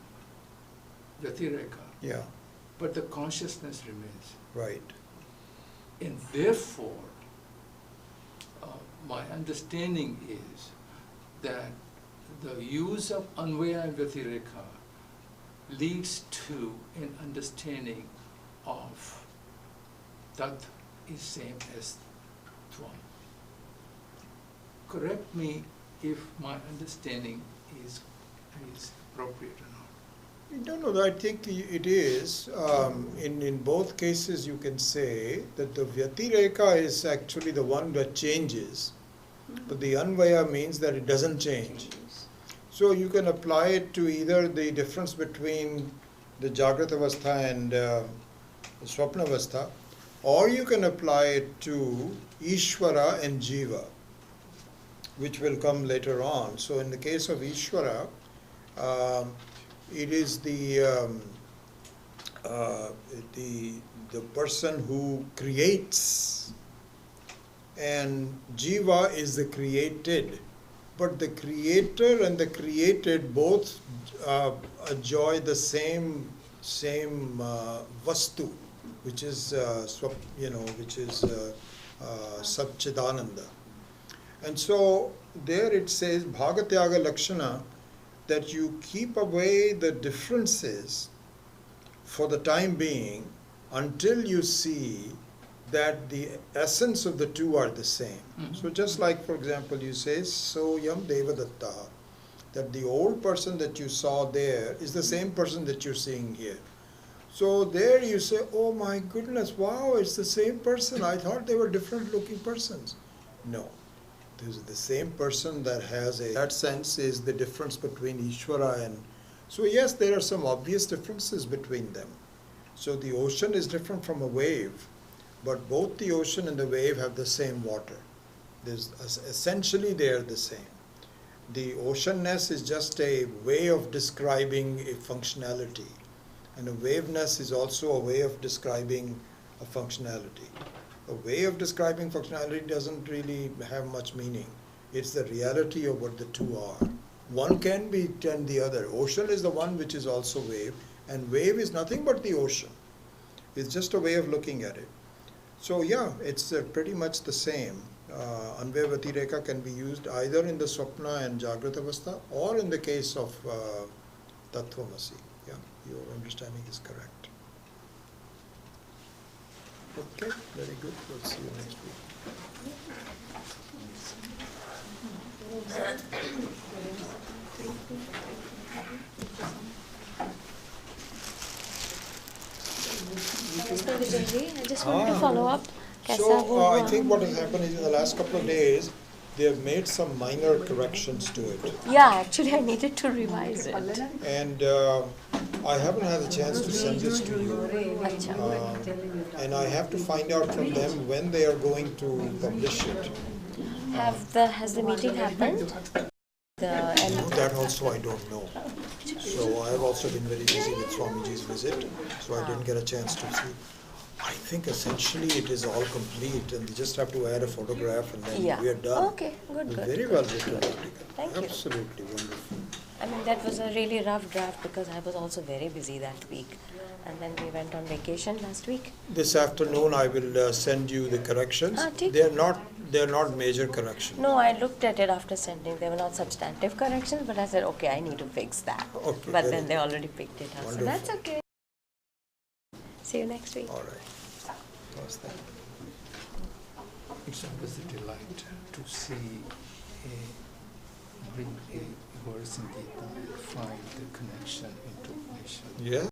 Vyatireka, Yeah. but the consciousness remains. Right. And therefore, my understanding is that the use of Anvaya and Vyatireka leads to an understanding of Tat is same as Tvam. Correct me if my understanding is appropriate or not. No, I think it is. In both cases, you can say that the Vyatireka is actually the one that changes, but the Anvaya means that it doesn't change. So you can apply it to either the difference between the Jagrata Avastha and the Swapna Avastha, or you can apply it to Ishvara and Jiva, which will come later on. So in the case of Ishvara, it is the person who creates, and Jiva is the created. But the creator and the created both enjoy the same vastu, which is Satchidananda. And so there it says Bhagatyaga Lakshana, that you keep away the differences for the time being until you see that the essence of the two are the same. So just like, for example, you say, Soyam Devadatta, that the old person that you saw there is the same person that you're seeing here. So there you say, oh my goodness, wow, it's the same person. I thought they were different looking persons. No. This is the same person that has that sense is the difference between Ishvara and... So yes, there are some obvious differences between them. So the ocean is different from a wave, but both the ocean and the wave have the same water. Essentially they are the same. The oceanness is just a way of describing a functionality, and a waveness is also a way of describing a functionality. A way of describing functionality doesn't really have much meaning. It's the reality of what the two are. One can be and the other. Ocean is the one which is also wave, and wave is nothing but the ocean. It's just a way of looking at it. So yeah, it's pretty much the same. Anvayavati Rekha can be used either in the Swapna and Jagrata Avastha or in the case of Tattvamasi. Yeah, your understanding is correct. Okay, very good. We'll see you next week. Namaste Vijay ji. I just want to follow up. कैसा So वो I हुआ? think what has happened is in the last couple of days, they have made some minor corrections to it. Yeah, actually I needed to revise it. And I haven't had a chance to send this to you. अच्छा. And I have to find out from them when they are going to publish it. Has the meeting happened? That also I don't know. So I have also been very busy with Swamiji's visit, so I didn't get a chance to see. I think essentially it is all complete, and they just have to add a photograph, and then Yeah. we are done. Okay, good. Very well written article. Thank you. Absolutely wonderful. I mean, that was a really rough draft because I was also very busy that week. And then we went on vacation last week. This afternoon I will send you the corrections. ठीक. They are not major corrections. No, I looked at it after sending. They were not substantive corrections, but I said, okay, I need to fix that. Okay, But very then they already picked it up. Wonderful. So that's okay. See you next week. All right. How's that? It's always a delight to see bring a verse in Gita and find the connection into Upanishad. Yeah.